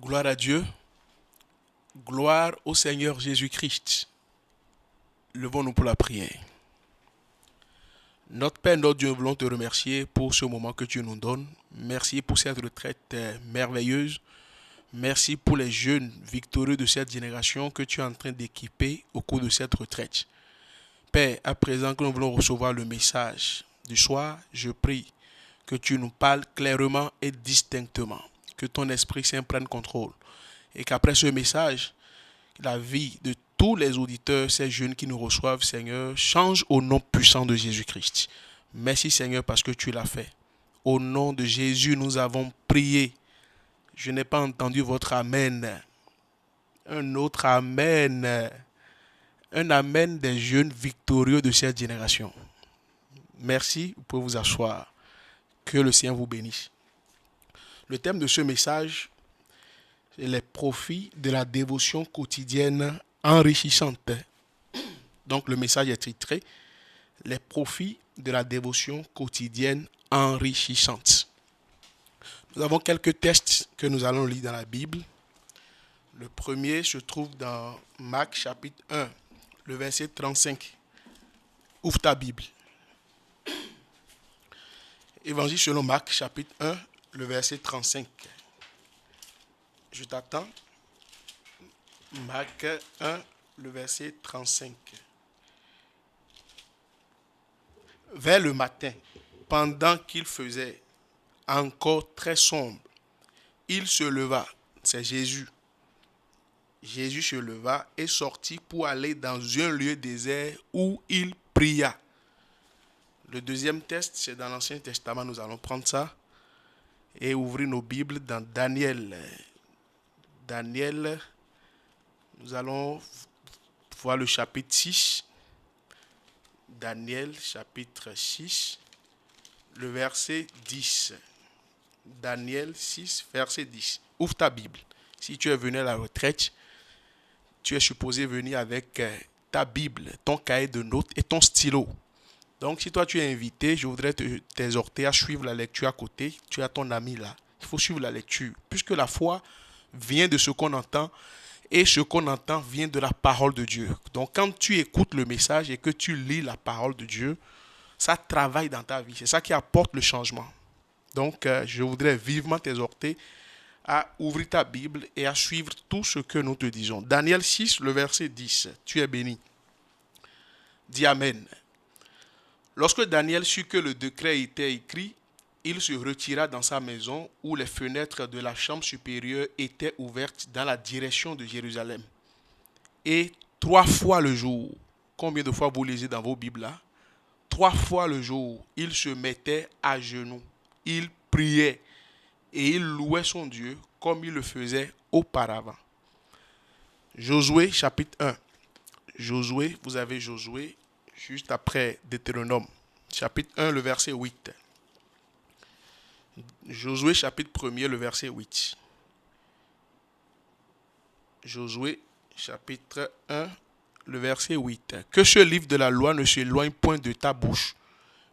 Gloire à Dieu, gloire au Seigneur Jésus-Christ. Levons-nous pour la prière. Notre Père, notre Dieu, nous voulons te remercier pour ce moment que tu nous donnes. Merci pour cette retraite merveilleuse. Merci pour les jeunes victorieux de cette génération que tu es en train d'équiper au cours de cette retraite. Père, à présent que nous voulons recevoir le message du soir, je prie que tu nous parles clairement et distinctement. Que ton Esprit Saint prenne contrôle. Et qu'après ce message, la vie de tous les auditeurs, ces jeunes qui nous reçoivent, Seigneur, change au nom puissant de Jésus-Christ. Merci Seigneur parce que tu l'as fait. Au nom de Jésus, nous avons prié. Je n'ai pas entendu votre Amen. Un autre Amen. Un Amen des jeunes victorieux de cette génération. Merci, vous pouvez vous asseoir. Que le Seigneur vous bénisse. Le thème de ce message, c'est les profits de la dévotion quotidienne enrichissante. Donc le message est titré « Les profits de la dévotion quotidienne enrichissante ». Nous avons quelques textes que nous allons lire dans la Bible. Le premier se trouve dans Marc chapitre 1, le verset 35. Ouvre ta Bible. Évangile selon Marc chapitre 1, le verset 35. Je t'attends. Marc 1, le verset 35. Vers le matin, pendant qu'il faisait encore très sombre, il se leva, c'est Jésus. Jésus se leva et sortit pour aller dans un lieu désert où il pria. Le deuxième texte, c'est dans l'Ancien Testament, nous allons prendre ça et ouvrir nos Bibles dans Daniel. Daniel, nous allons voir le chapitre 6. Daniel, chapitre 6, le verset 10. Daniel 6, verset 10. Ouvre ta Bible. Si tu es venu à la retraite, tu es supposé venir avec ta Bible, ton cahier de notes et ton stylo. Donc, si toi tu es invité, je voudrais t'exhorter à suivre la lecture à côté. Tu as ton ami là. Il faut suivre la lecture. Puisque la foi vient de ce qu'on entend et ce qu'on entend vient de la parole de Dieu. Donc, quand tu écoutes le message et que tu lis la parole de Dieu, ça travaille dans ta vie. C'est ça qui apporte le changement. Donc, je voudrais vivement t'exhorter à ouvrir ta Bible et à suivre tout ce que nous te disons. Daniel 6, le verset 10. Tu es béni. Dis Amen. Lorsque Daniel sut que le décret était écrit, il se retira dans sa maison où les fenêtres de la chambre supérieure étaient ouvertes dans la direction de Jérusalem. Et 3 fois le jour, combien de fois vous lisez dans vos Bibles là? 3 fois le jour, il se mettait à genoux, il priait et il louait son Dieu comme il le faisait auparavant. Josué chapitre 1. Josué, vous avez Josué juste après Deutéronome, chapitre 1, le verset 8. Josué, chapitre 1er, le verset 8. Josué, chapitre 1, le verset 8. Que ce livre de la loi ne s'éloigne point de ta bouche.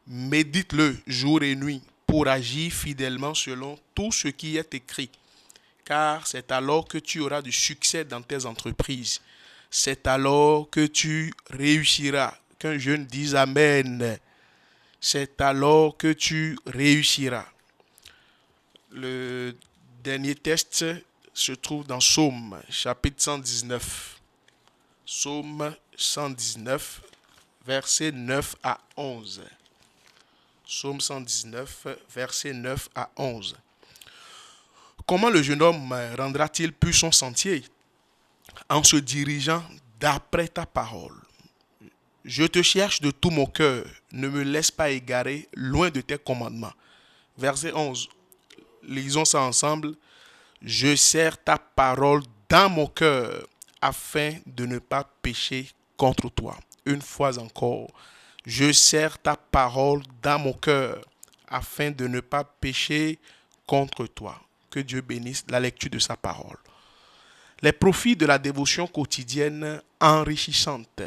Médite-le jour et nuit pour agir fidèlement selon tout ce qui est écrit. Car c'est alors que tu auras du succès dans tes entreprises. C'est alors que tu réussiras. Qu'un jeune dise Amen. C'est alors que tu réussiras. Le dernier texte se trouve dans Psaume, chapitre 119. Psaume 119, versets 9 à 11. Psaume 119, versets 9 à 11. Comment le jeune homme rendra-t-il plus son sentier? En se dirigeant d'après ta parole. Je te cherche de tout mon cœur, ne me laisse pas égarer loin de tes commandements. Verset 11, lisons ça ensemble. Je serre ta parole dans mon cœur afin de ne pas pécher contre toi. Une fois encore, je serre ta parole dans mon cœur afin de ne pas pécher contre toi. Que Dieu bénisse la lecture de sa parole. Les profits de la dévotion quotidienne enrichissante.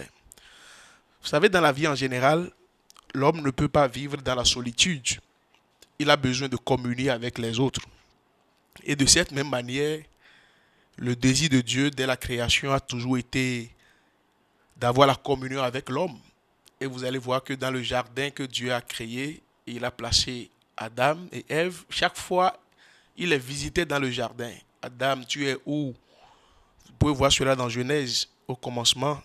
Vous savez, dans la vie en général, l'homme ne peut pas vivre dans la solitude. Il a besoin de communier avec les autres. Et de cette même manière, Le désir de Dieu dès la création a toujours été d'avoir la communion avec l'homme. Et vous allez voir que dans le jardin que Dieu a créé, il a placé Adam et Ève. Chaque fois, il les visitait dans le jardin. Adam, tu es où? Vous pouvez voir cela dans Genèse au commencement.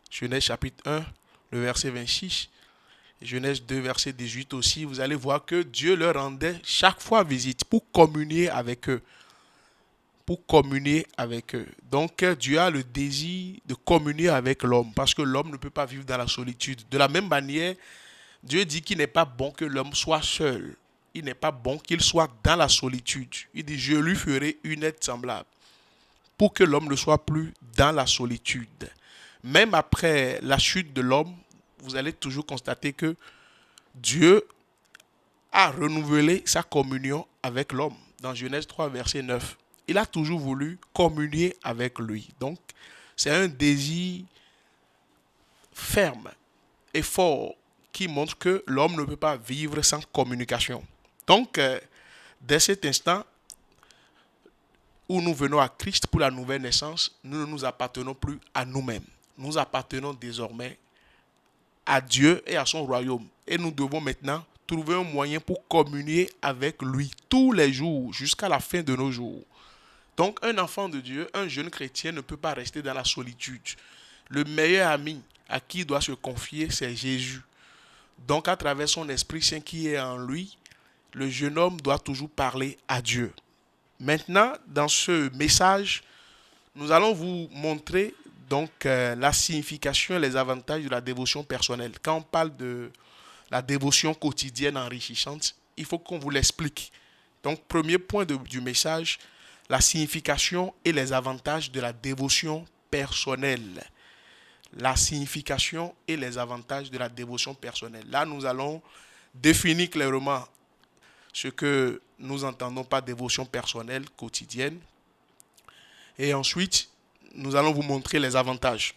Genèse chapitre 1, le verset 26. Genèse 2, verset 18 aussi. Vous allez voir que Dieu leur rendait chaque fois visite pour communier avec eux. Pour communier avec eux. Donc Dieu a le désir de communier avec l'homme parce que l'homme ne peut pas vivre dans la solitude. De la même manière, Dieu dit qu'il n'est pas bon que l'homme soit seul. Il n'est pas bon qu'il soit dans la solitude. Il dit, je lui ferai une aide semblable pour que l'homme ne soit plus dans la solitude. Même après la chute de l'homme, vous allez toujours constater que Dieu a renouvelé sa communion avec l'homme. Dans Genèse 3, verset 9, il a toujours voulu communier avec lui. Donc, c'est un désir ferme et fort qui montre que l'homme ne peut pas vivre sans communication. Donc, dès cet instant où nous venons à Christ pour la nouvelle naissance, nous ne nous appartenons plus à nous-mêmes. Nous appartenons désormais à Dieu et à son royaume. Et nous devons maintenant trouver un moyen pour communier avec lui tous les jours jusqu'à la fin de nos jours. Donc un enfant de Dieu, un jeune chrétien ne peut pas rester dans la solitude. Le meilleur ami à qui il doit se confier, c'est Jésus. Donc à travers son Esprit Saint qui est en lui, le jeune homme doit toujours parler à Dieu. Maintenant, dans ce message, nous allons vous montrer donc la signification et les avantages de la dévotion personnelle. Quand on parle de la dévotion quotidienne enrichissante, il faut qu'on vous l'explique. Donc, premier point du message, la signification et les avantages de la dévotion personnelle. La signification et les avantages de la dévotion personnelle. Là, nous allons définir clairement ce que nous entendons par dévotion personnelle quotidienne. Et ensuite, nous allons vous montrer les avantages.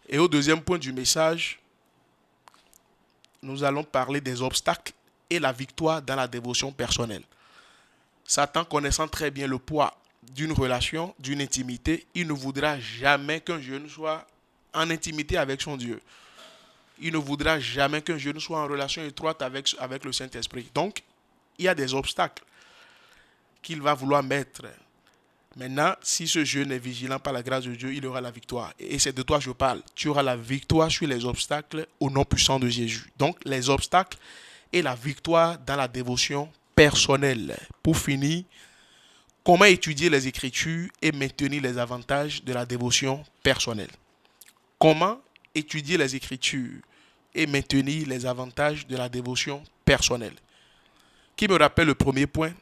Et au deuxième point du message, nous allons parler des obstacles et la victoire dans la dévotion personnelle. Satan, connaissant très bien le poids d'une relation, d'une intimité, il ne voudra jamais qu'un jeune soit en intimité avec son Dieu. Il ne voudra jamais qu'un jeune soit en relation étroite avec le Saint-Esprit. Donc, il y a des obstacles qu'il va vouloir mettre. Maintenant, si ce jeune est vigilant par la grâce de Dieu, il aura la victoire. Et c'est de toi que je parle. Tu auras la victoire sur les obstacles au nom puissant de Jésus. Donc, les obstacles et la victoire dans la dévotion personnelle. Pour finir, comment étudier les Écritures et maintenir les avantages de la dévotion personnelle. Comment étudier les Écritures et maintenir les avantages de la dévotion personnelle. Qui me rappelle le premier point?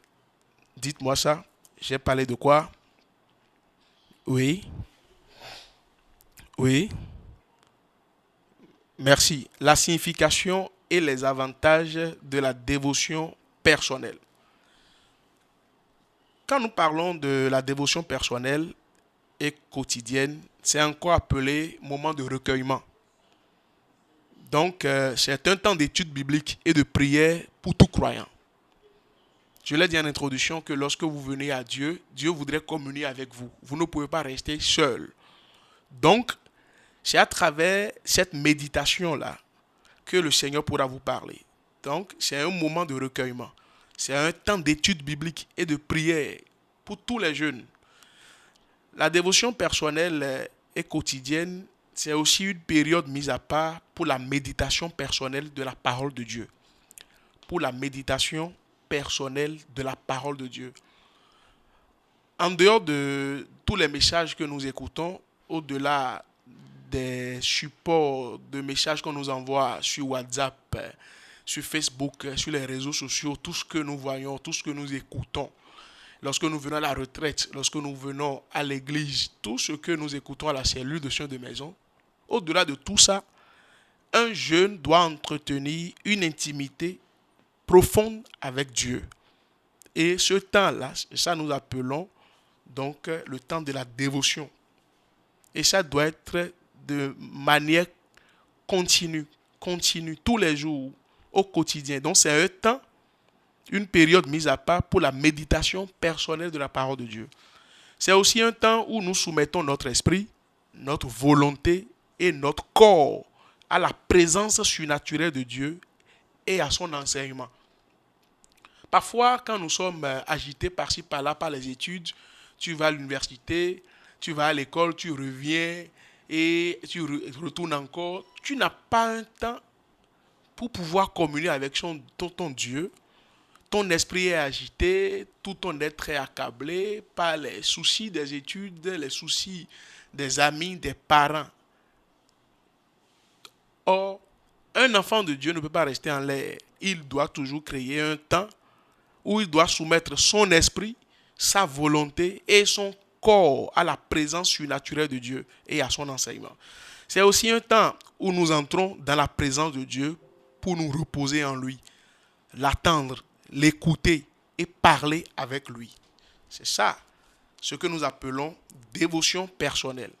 Dites-moi ça. J'ai parlé de quoi? Oui. Oui. Merci. La signification et les avantages de la dévotion personnelle. Quand nous parlons de la dévotion personnelle et quotidienne, c'est encore appelé moment de recueillement. Donc, c'est un temps d'étude biblique et de prière pour tout croyant. Je l'ai dit en introduction que lorsque vous venez à Dieu, Dieu voudrait communier avec vous. Vous ne pouvez pas rester seul. Donc, c'est à travers cette méditation-là que le Seigneur pourra vous parler. Donc, c'est un moment de recueillement. C'est un temps d'étude biblique et de prière pour tous les jeunes. La dévotion personnelle et quotidienne, c'est aussi une période mise à part pour la méditation personnelle de la parole de Dieu. Pour la méditation personnelle de la parole de Dieu. En dehors de tous les messages que nous écoutons, au-delà des supports de messages qu'on nous envoie sur WhatsApp, sur Facebook, sur les réseaux sociaux, tout ce que nous voyons, tout ce que nous écoutons, lorsque nous venons à la retraite, lorsque nous venons à l'église, tout ce que nous écoutons à la cellule de soins de maison, au-delà de tout ça, un jeune doit entretenir une intimité profonde avec Dieu. Et ce temps-là, ça nous appelons donc le temps de la dévotion. Et ça doit être de manière continue, tous les jours, au quotidien. Donc c'est un temps, une période mise à part pour la méditation personnelle de la parole de Dieu. C'est aussi un temps où nous soumettons notre esprit, notre volonté et notre corps à la présence surnaturelle de Dieu et à son enseignement. Parfois, quand nous sommes agités par-ci, par-là, par les études, tu vas à l'université, tu vas à l'école, tu reviens et tu retournes encore. Tu n'as pas un temps pour pouvoir communier avec ton Dieu. Ton esprit est agité, tout ton être est accablé par les soucis des études, les soucis des amis, des parents. Or, un enfant de Dieu ne peut pas rester en l'air. Il doit toujours créer un temps où il doit soumettre son esprit, sa volonté et son corps à la présence surnaturelle de Dieu et à son enseignement. C'est aussi un temps où nous entrons dans la présence de Dieu pour nous reposer en lui, l'attendre, l'écouter et parler avec lui. C'est ça, ce que nous appelons dévotion personnelle.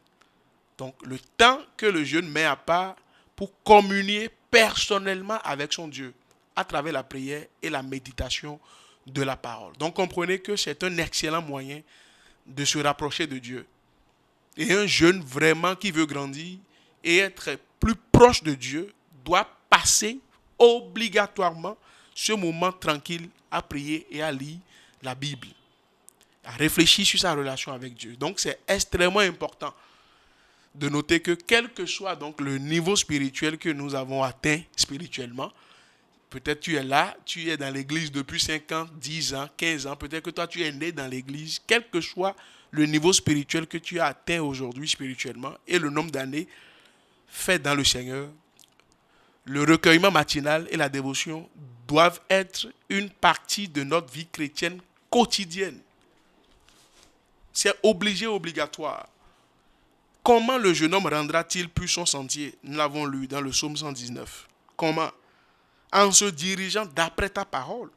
Donc, le temps que le jeune met à part pour communier personnellement avec son Dieu à travers la prière et la méditation de la parole. Donc, comprenez que c'est un excellent moyen de se rapprocher de Dieu. Et un jeune vraiment qui veut grandir et être plus proche de Dieu doit passer obligatoirement ce moment tranquille à prier et à lire la Bible, à réfléchir sur sa relation avec Dieu. Donc, c'est extrêmement important de noter que quel que soit donc le niveau spirituel que nous avons atteint spirituellement, peut-être tu es là, tu es dans l'église depuis 5 ans, 10 ans, 15 ans, peut-être que toi tu es né dans l'église, quel que soit le niveau spirituel que tu as atteint aujourd'hui spirituellement et le nombre d'années fait dans le Seigneur, le recueillement matinal et la dévotion doivent être une partie de notre vie chrétienne quotidienne. C'est obligé, obligatoire. Comment le jeune homme rendra-t-il plus son sentier? Nous l'avons lu dans le psaume 119. Comment? En se dirigeant d'après ta parole.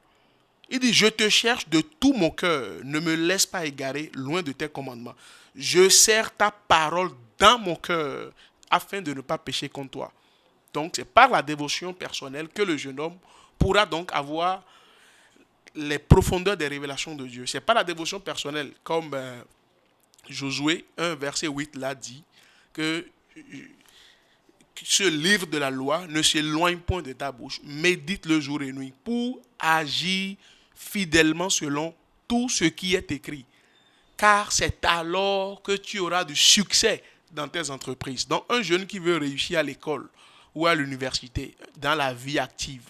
Il dit, je te cherche de tout mon cœur, ne me laisse pas égarer loin de tes commandements. Je serre ta parole dans mon cœur afin de ne pas pécher contre toi. Donc, c'est par la dévotion personnelle que le jeune homme pourra donc avoir les profondeurs des révélations de Dieu. C'est pas la dévotion personnelle, comme Josué 1, verset 8 l'a dit, que ce livre de la loi ne s'éloigne point de ta bouche. Médite le jour et nuit pour agir fidèlement selon tout ce qui est écrit. Car c'est alors que tu auras du succès dans tes entreprises. Donc, un jeune qui veut réussir à l'école ou à l'université, dans la vie active,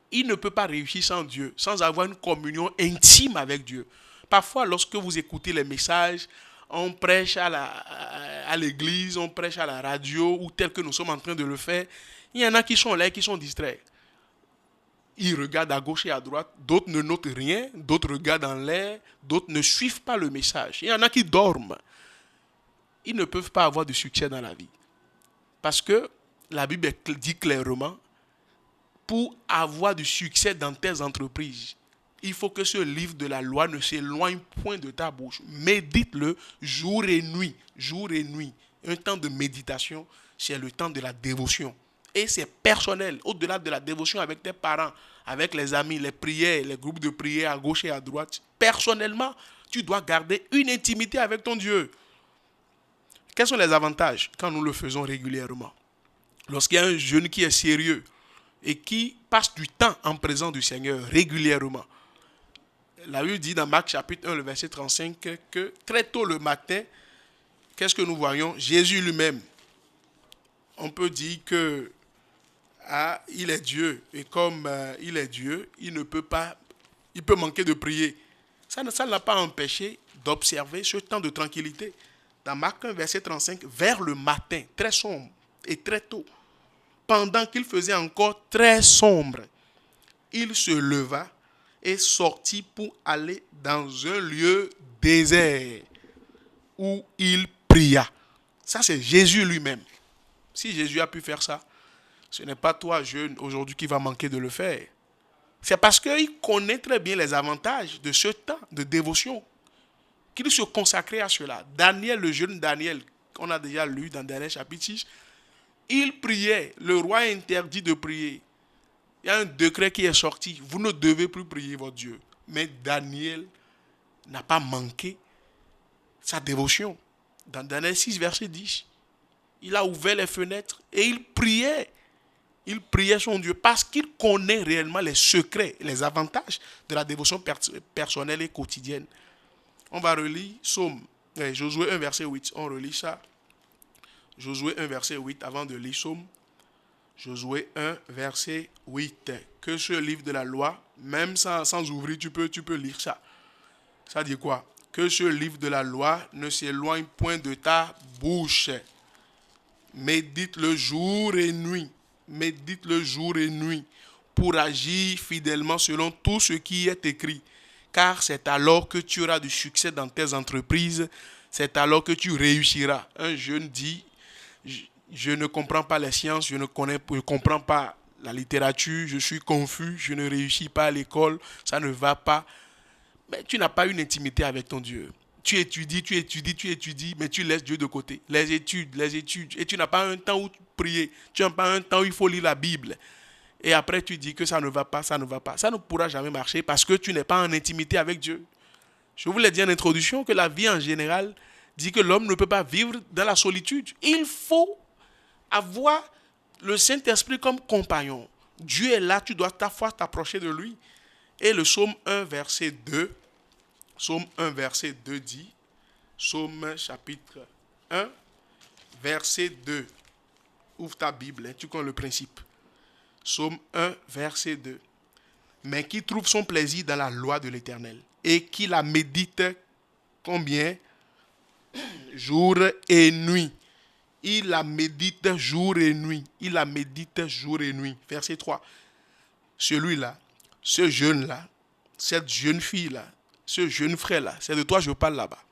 il ne peut pas réussir sans Dieu, sans avoir une communion intime avec Dieu. Parfois, lorsque vous écoutez les messages, on prêche à l'église, on prêche à la radio, ou tel que nous sommes en train de le faire, il y en a qui sont là et qui sont distraits. Ils regardent à gauche et à droite, d'autres ne notent rien, d'autres regardent en l'air, d'autres ne suivent pas le message. Il y en a qui dorment. Ils ne peuvent pas avoir de succès dans la vie. Parce que la Bible dit clairement, pour avoir du succès dans tes entreprises, il faut que ce livre de la loi ne s'éloigne point de ta bouche. Médite-le jour et nuit. Jour et nuit. Un temps de méditation, c'est le temps de la dévotion. Et c'est personnel. Au-delà de la dévotion avec tes parents, avec les amis, les prières, les groupes de prière à gauche et à droite. Personnellement, tu dois garder une intimité avec ton Dieu. Quels sont les avantages quand nous le faisons régulièrement? Lorsqu'il y a un jeune qui est sérieux et qui passe du temps en présence du Seigneur régulièrement, la Bible dit dans Marc chapitre 1, le verset 35, que très tôt le matin, qu'est-ce que nous voyons? Jésus lui-même. On peut dire que il est Dieu. Et comme il est Dieu, il peut manquer de prier. Ça ne l'a pas empêché d'observer ce temps de tranquillité. Dans Marc 1, verset 35, vers le matin, très sombre et très tôt, pendant qu'il faisait encore très sombre, il se leva et sortit pour aller dans un lieu désert où il pria. Ça, c'est Jésus lui-même. Si Jésus a pu faire ça, ce n'est pas toi, jeune, aujourd'hui, qui va manquer de le faire. C'est parce qu'il connaît très bien les avantages de ce temps de dévotion qu'il se consacrait à cela. Daniel, le jeune Daniel, qu'on a déjà lu dans Daniel chapitre 6, il priait. Le roi interdit de prier. Il y a un décret qui est sorti. Vous ne devez plus prier votre Dieu. Mais Daniel n'a pas manqué sa dévotion. Dans Daniel 6, verset 10, il a ouvert les fenêtres et il priait. Il priait son Dieu parce qu'il connaît réellement les secrets, les avantages de la dévotion personnelle et quotidienne. On va relire Josué 1, verset 8. On relit ça. Josué 1, verset 8, avant de lire Psaume. Josué 1, verset 8. Que ce livre de la loi, même sans ouvrir, tu peux lire ça. Ça dit quoi? Que ce livre de la loi ne s'éloigne point de ta bouche. Médite-le jour et nuit. Médite-le jour et nuit pour agir fidèlement selon tout ce qui est écrit. Car c'est alors que tu auras du succès dans tes entreprises. C'est alors que tu réussiras. Un jeune dit, je ne comprends pas les sciences, je ne comprends pas la littérature, je suis confus, je ne réussis pas à l'école, ça ne va pas. Mais tu n'as pas une intimité avec ton Dieu. Tu étudies, mais tu laisses Dieu de côté. Les études. Et tu n'as pas un temps où prier. Tu n'as pas un temps où il faut lire la Bible. Et après, tu dis que ça ne va pas. Ça ne pourra jamais marcher parce que tu n'es pas en intimité avec Dieu. Je vous l'ai dit en introduction que la vie en général dit que l'homme ne peut pas vivre dans la solitude. Il faut avoir le Saint-Esprit comme compagnon. Dieu est là, tu dois t'approcher de lui. Et le psaume 1, verset 2. Psaume 1, verset 2 dit, Psaume chapitre 1, verset 2. Ouvre ta Bible, tu connais le principe. Psaume 1, verset 2. Mais qui trouve son plaisir dans la loi de l'Éternel et qui la médite combien? Jour et nuit. Il la médite jour et nuit. Il la médite jour et nuit. Verset 3. Celui-là, ce jeune-là, cette jeune fille-là, ce jeune frère-là, c'est de toi je parle là-bas.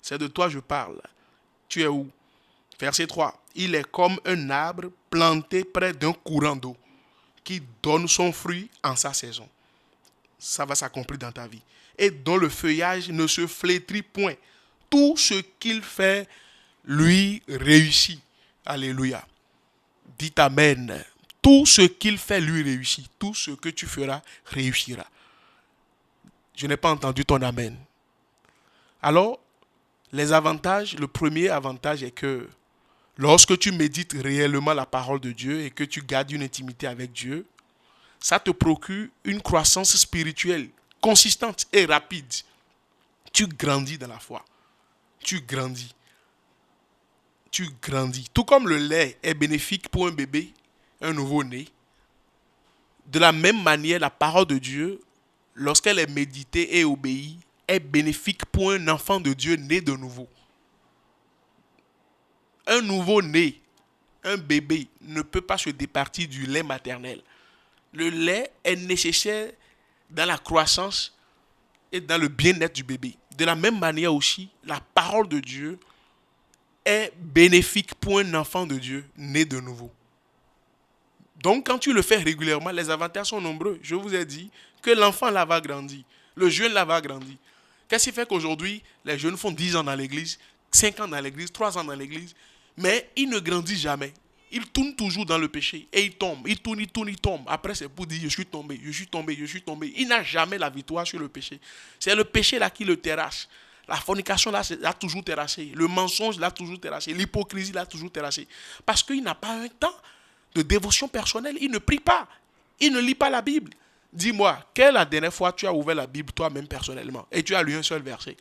C'est de toi je parle. Tu es où? Verset 3. Il est comme un arbre planté près d'un courant d'eau qui donne son fruit en sa saison. Ça va s'accomplir dans ta vie. Et dont le feuillage ne se flétrit point. Tout ce qu'il fait lui réussit. Alléluia. Dites Amen. Tout ce qu'il fait lui réussit. Tout ce que tu feras réussira. Je n'ai pas entendu ton Amen. Alors, les avantages, le premier avantage est que lorsque tu médites réellement la parole de Dieu et que tu gardes une intimité avec Dieu, ça te procure une croissance spirituelle consistante et rapide. Tu grandis dans la foi. Tu grandis. Tu grandis. Tout comme le lait est bénéfique pour un bébé, un nouveau-né, de la même manière, la parole de Dieu, lorsqu'elle est méditée et obéie, est bénéfique pour un enfant de Dieu né de nouveau. Un nouveau-né, un bébé, ne peut pas se départir du lait maternel. Le lait est nécessaire dans la croissance et dans le bien-être du bébé. De la même manière aussi, la parole de Dieu est bénéfique pour un enfant de Dieu né de nouveau. Donc, quand tu le fais régulièrement, les avantages sont nombreux. Je vous ai dit que l'enfant là va grandir. Le jeune là va grandir. Qu'est-ce qui fait qu'aujourd'hui, les jeunes font 10 ans dans l'église, 5 ans dans l'église, 3 ans dans l'église, mais ils ne grandissent jamais. Ils tournent toujours dans le péché et ils tombent. Ils tournent, ils tombent. Après, c'est pour dire, je suis tombé. Il n'a jamais la victoire sur le péché. C'est le péché là qui le terrasse. La fornication là, l'a toujours terrassé. Le mensonge l'a toujours terrassé. L'hypocrisie l'a toujours terrassé. Parce qu'il n'a pas un temps de dévotion personnelle. Il ne prie pas. Il ne lit pas la Bible. Dis-moi, quelle est la dernière fois que tu as ouvert la Bible toi-même personnellement et tu as lu un seul verset?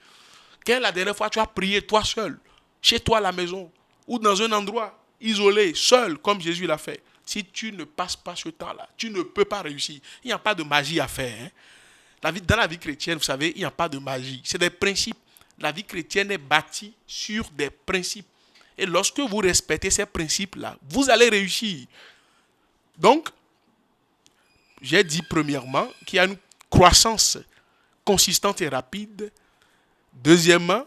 Quelle est la dernière fois que tu as prié toi seul, chez toi à la maison ou dans un endroit isolé, seul, comme Jésus l'a fait? Si tu ne passes pas ce temps-là, tu ne peux pas réussir. Il n'y a pas de magie à faire. Dans la vie chrétienne, vous savez, il n'y a pas de magie. C'est des principes. La vie chrétienne est bâtie sur des principes. Et lorsque vous respectez ces principes-là, vous allez réussir. Donc, j'ai dit premièrement qu'il y a une croissance consistante et rapide. Deuxièmement,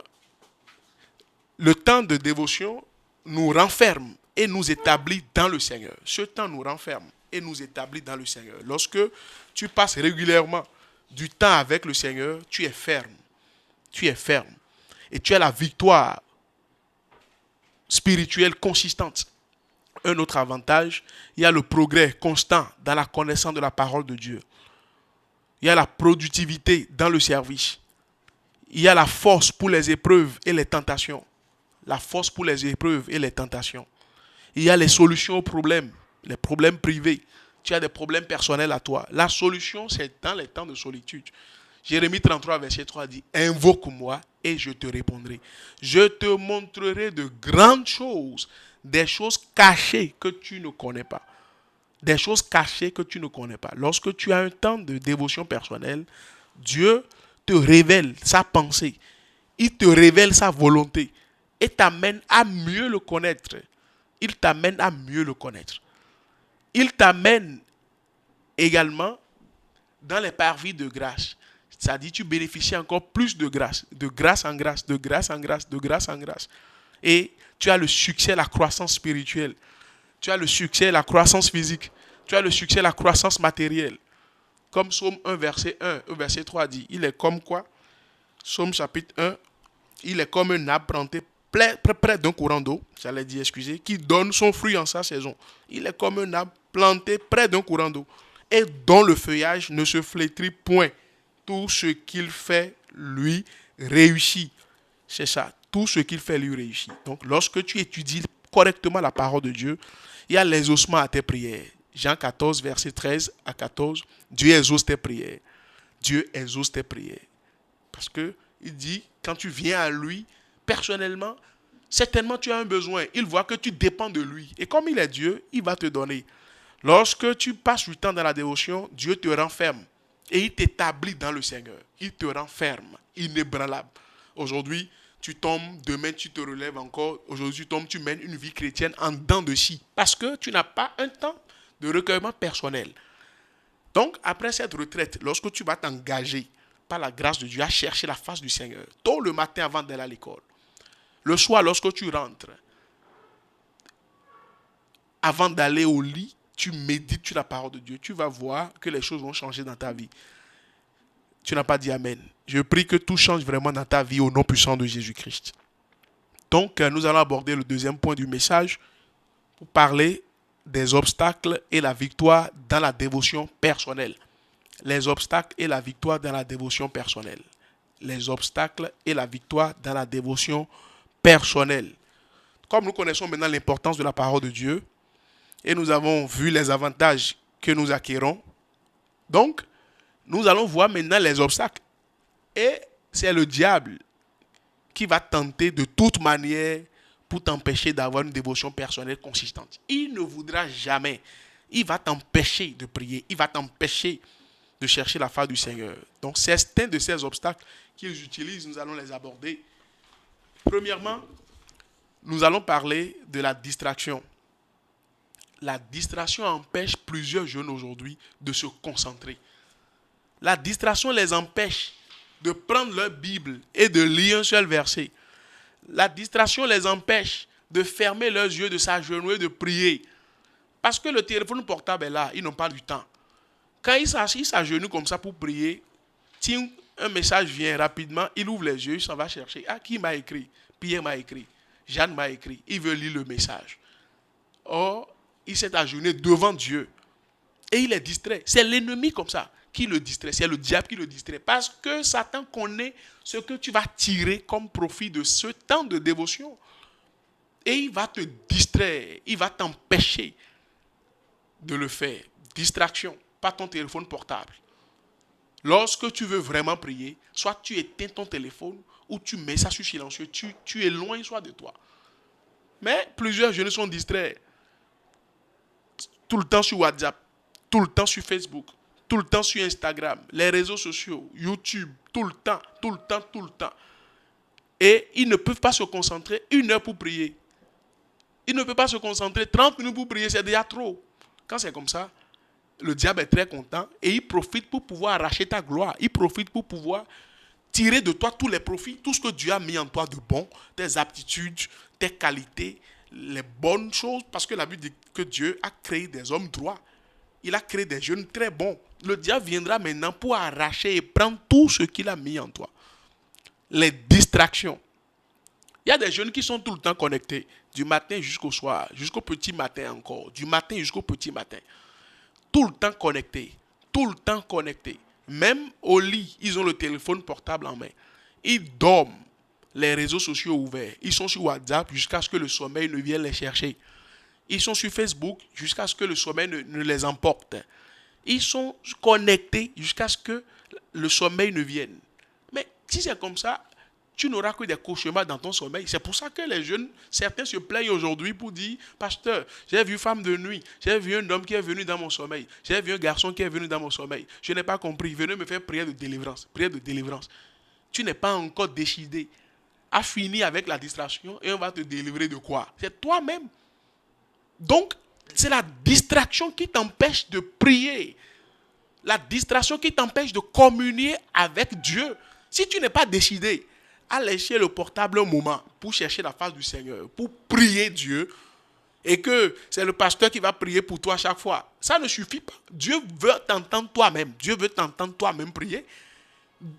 le temps de dévotion nous renferme et nous établit dans le Seigneur. Ce temps nous renferme et nous établit dans le Seigneur. Lorsque tu passes régulièrement du temps avec le Seigneur, tu es ferme. Tu es ferme. Et tu as la victoire spirituelle consistante. Un autre avantage, il y a le progrès constant dans la connaissance de la parole de Dieu. Il y a la productivité dans le service. Il y a la force pour les épreuves et les tentations. La force pour les épreuves et les tentations. Il y a les solutions aux problèmes, les problèmes privés. Tu as des problèmes personnels à toi. La solution, c'est dans les temps de solitude. Jérémie 33, verset 3 dit, invoque-moi et je te répondrai. Je te montrerai de grandes choses, des choses cachées que tu ne connais pas. Des choses cachées que tu ne connais pas. Lorsque tu as un temps de dévotion personnelle, Dieu te révèle sa pensée. Il te révèle sa volonté et t'amène à mieux le connaître. Il t'amène à mieux le connaître. Il t'amène également dans les parvis de grâce. C'est-à-dire tu bénéficies encore plus de grâce en grâce, de grâce en grâce, de grâce en grâce. Et tu as le succès, la croissance spirituelle. Tu as le succès, la croissance physique. Tu as le succès, la croissance matérielle. Comme Psaume 1, verset 1, verset 3 dit, il est comme quoi? Psaume chapitre 1, il est comme un arbre planté près d'un courant d'eau, j'allais dire, excusez, qui donne son fruit en sa saison. Il est comme un arbre planté près d'un courant d'eau et dont le feuillage ne se flétrit point. Tout ce qu'il fait, lui, réussit. C'est ça, tout ce qu'il fait, lui, réussit. Donc, lorsque tu étudies correctement la parole de Dieu, il y a l'exaucement à tes prières. Jean 14, verset 13 à 14, Dieu exauce tes prières. Dieu exauce tes prières. Parce que il dit, quand tu viens à lui, personnellement, certainement tu as un besoin. Il voit que tu dépends de lui. Et comme il est Dieu, il va te donner. Lorsque tu passes du temps dans la dévotion, Dieu te renferme. Et il t'établit dans le Seigneur. Il te renferme, inébranlable. Aujourd'hui, tu tombes, demain tu te relèves encore. Aujourd'hui, tu tombes, tu mènes une vie chrétienne en dents de scie. Parce que tu n'as pas un temps de recueillement personnel. Donc, après cette retraite, lorsque tu vas t'engager par la grâce de Dieu à chercher la face du Seigneur, tôt le matin avant d'aller à l'école, le soir lorsque tu rentres, avant d'aller au lit, tu médites sur la parole de Dieu, tu vas voir que les choses vont changer dans ta vie. Tu n'as pas dit Amen. Je prie que tout change vraiment dans ta vie au nom puissant de Jésus-Christ. Donc, nous allons aborder le deuxième point du message pour parler des obstacles et la victoire dans la dévotion personnelle. Les obstacles et la victoire dans la dévotion personnelle. Les obstacles et la victoire dans la dévotion personnelle. Comme nous connaissons maintenant l'importance de la parole de Dieu et nous avons vu les avantages que nous acquérons, donc nous allons voir maintenant les obstacles. Et c'est le diable qui va tenter de toute manière pour t'empêcher d'avoir une dévotion personnelle consistante. Il ne voudra jamais. Il va t'empêcher de prier. Il va t'empêcher de chercher la face du Seigneur. Donc, certains de ces obstacles qu'ils utilisent, nous allons les aborder. Premièrement, nous allons parler de la distraction. La distraction empêche plusieurs jeunes aujourd'hui de se concentrer. La distraction les empêche de prendre leur Bible et de lire un seul verset. La distraction les empêche de fermer leurs yeux, de s'agenouiller, de prier. Parce que le téléphone portable est là, ils n'ont pas du temps. Quand ils s'agenouillent comme ça pour prier, si un message vient rapidement, il ouvre les yeux, il s'en va chercher. Ah, qui m'a écrit? Pierre m'a écrit. Jeanne m'a écrit. Il veut lire le message. Or, il s'est agenouillé devant Dieu. Et il est distrait. C'est l'ennemi comme ça qui le distrait. C'est le diable qui le distrait. Parce que Satan connaît ce que tu vas tirer comme profit de ce temps de dévotion. Et il va te distraire. Il va t'empêcher de le faire. Distraction. Pas ton téléphone portable. Lorsque tu veux vraiment prier, soit tu éteins ton téléphone ou tu mets ça sur silencieux. Tu éloignes soit de toi. Mais plusieurs jeunes sont distraits. Tout le temps sur WhatsApp. Tout le temps sur Facebook. Tout le temps sur Instagram. Les réseaux sociaux. YouTube. Tout le temps. Tout le temps. Tout le temps. Et ils ne peuvent pas se concentrer 1 heure pour prier. Ils ne peuvent pas se concentrer 30 minutes pour prier. C'est déjà trop. Quand c'est comme ça, le diable est très content et il profite pour pouvoir arracher ta gloire. Il profite pour pouvoir tirer de toi tous les profits, tout ce que Dieu a mis en toi de bon, tes aptitudes, tes qualités, les bonnes choses, parce que la Bible dit que Dieu a créé des hommes droits. Il a créé des jeunes très bons. Le diable viendra maintenant pour arracher et prendre tout ce qu'il a mis en toi. Les distractions. Il y a des jeunes qui sont tout le temps connectés, du matin jusqu'au soir, jusqu'au petit matin encore, du matin jusqu'au petit matin. Tout le temps connectés, tout le temps connectés. Même au lit, ils ont le téléphone portable en main. Ils dorment, les réseaux sociaux ouverts. Ils sont sur WhatsApp jusqu'à ce que le sommeil ne vienne les chercher. Ils sont sur Facebook jusqu'à ce que le sommeil ne les emporte. Ils sont connectés jusqu'à ce que le sommeil ne vienne. Mais si c'est comme ça, tu n'auras que des cauchemars dans ton sommeil. C'est pour ça que les jeunes, certains se plaignent aujourd'hui pour dire, pasteur, j'ai vu femme de nuit, j'ai vu un homme qui est venu dans mon sommeil, j'ai vu un garçon qui est venu dans mon sommeil. Je n'ai pas compris. Venez me faire prière de délivrance. Prière de délivrance. Tu n'es pas encore décidé à finir avec la distraction et on va te délivrer de quoi? C'est toi-même. Donc, c'est la distraction qui t'empêche de prier. La distraction qui t'empêche de communier avec Dieu. Si tu n'es pas décidé à laisser le portable un moment pour chercher la face du Seigneur, pour prier Dieu, et que c'est le pasteur qui va prier pour toi chaque fois, ça ne suffit pas. Dieu veut t'entendre toi-même. Dieu veut t'entendre toi-même prier.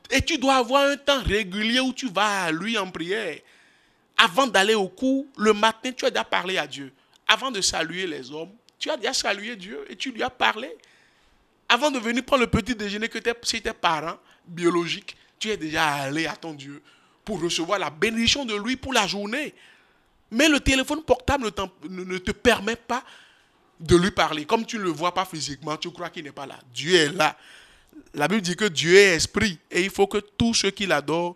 Et tu dois avoir un temps régulier où tu vas à lui en prière. Avant d'aller au cours, le matin, tu as déjà parlé à Dieu. Avant de saluer les hommes, tu as déjà salué Dieu et tu lui as parlé. Avant de venir prendre le petit déjeuner que chez tes parents biologiques, tu es déjà allé à ton Dieu pour recevoir la bénédiction de lui pour la journée. Mais le téléphone portable ne te permet pas de lui parler. Comme tu ne le vois pas physiquement, tu crois qu'il n'est pas là. Dieu est là. La Bible dit que Dieu est esprit et il faut que tous ceux qui l'adorent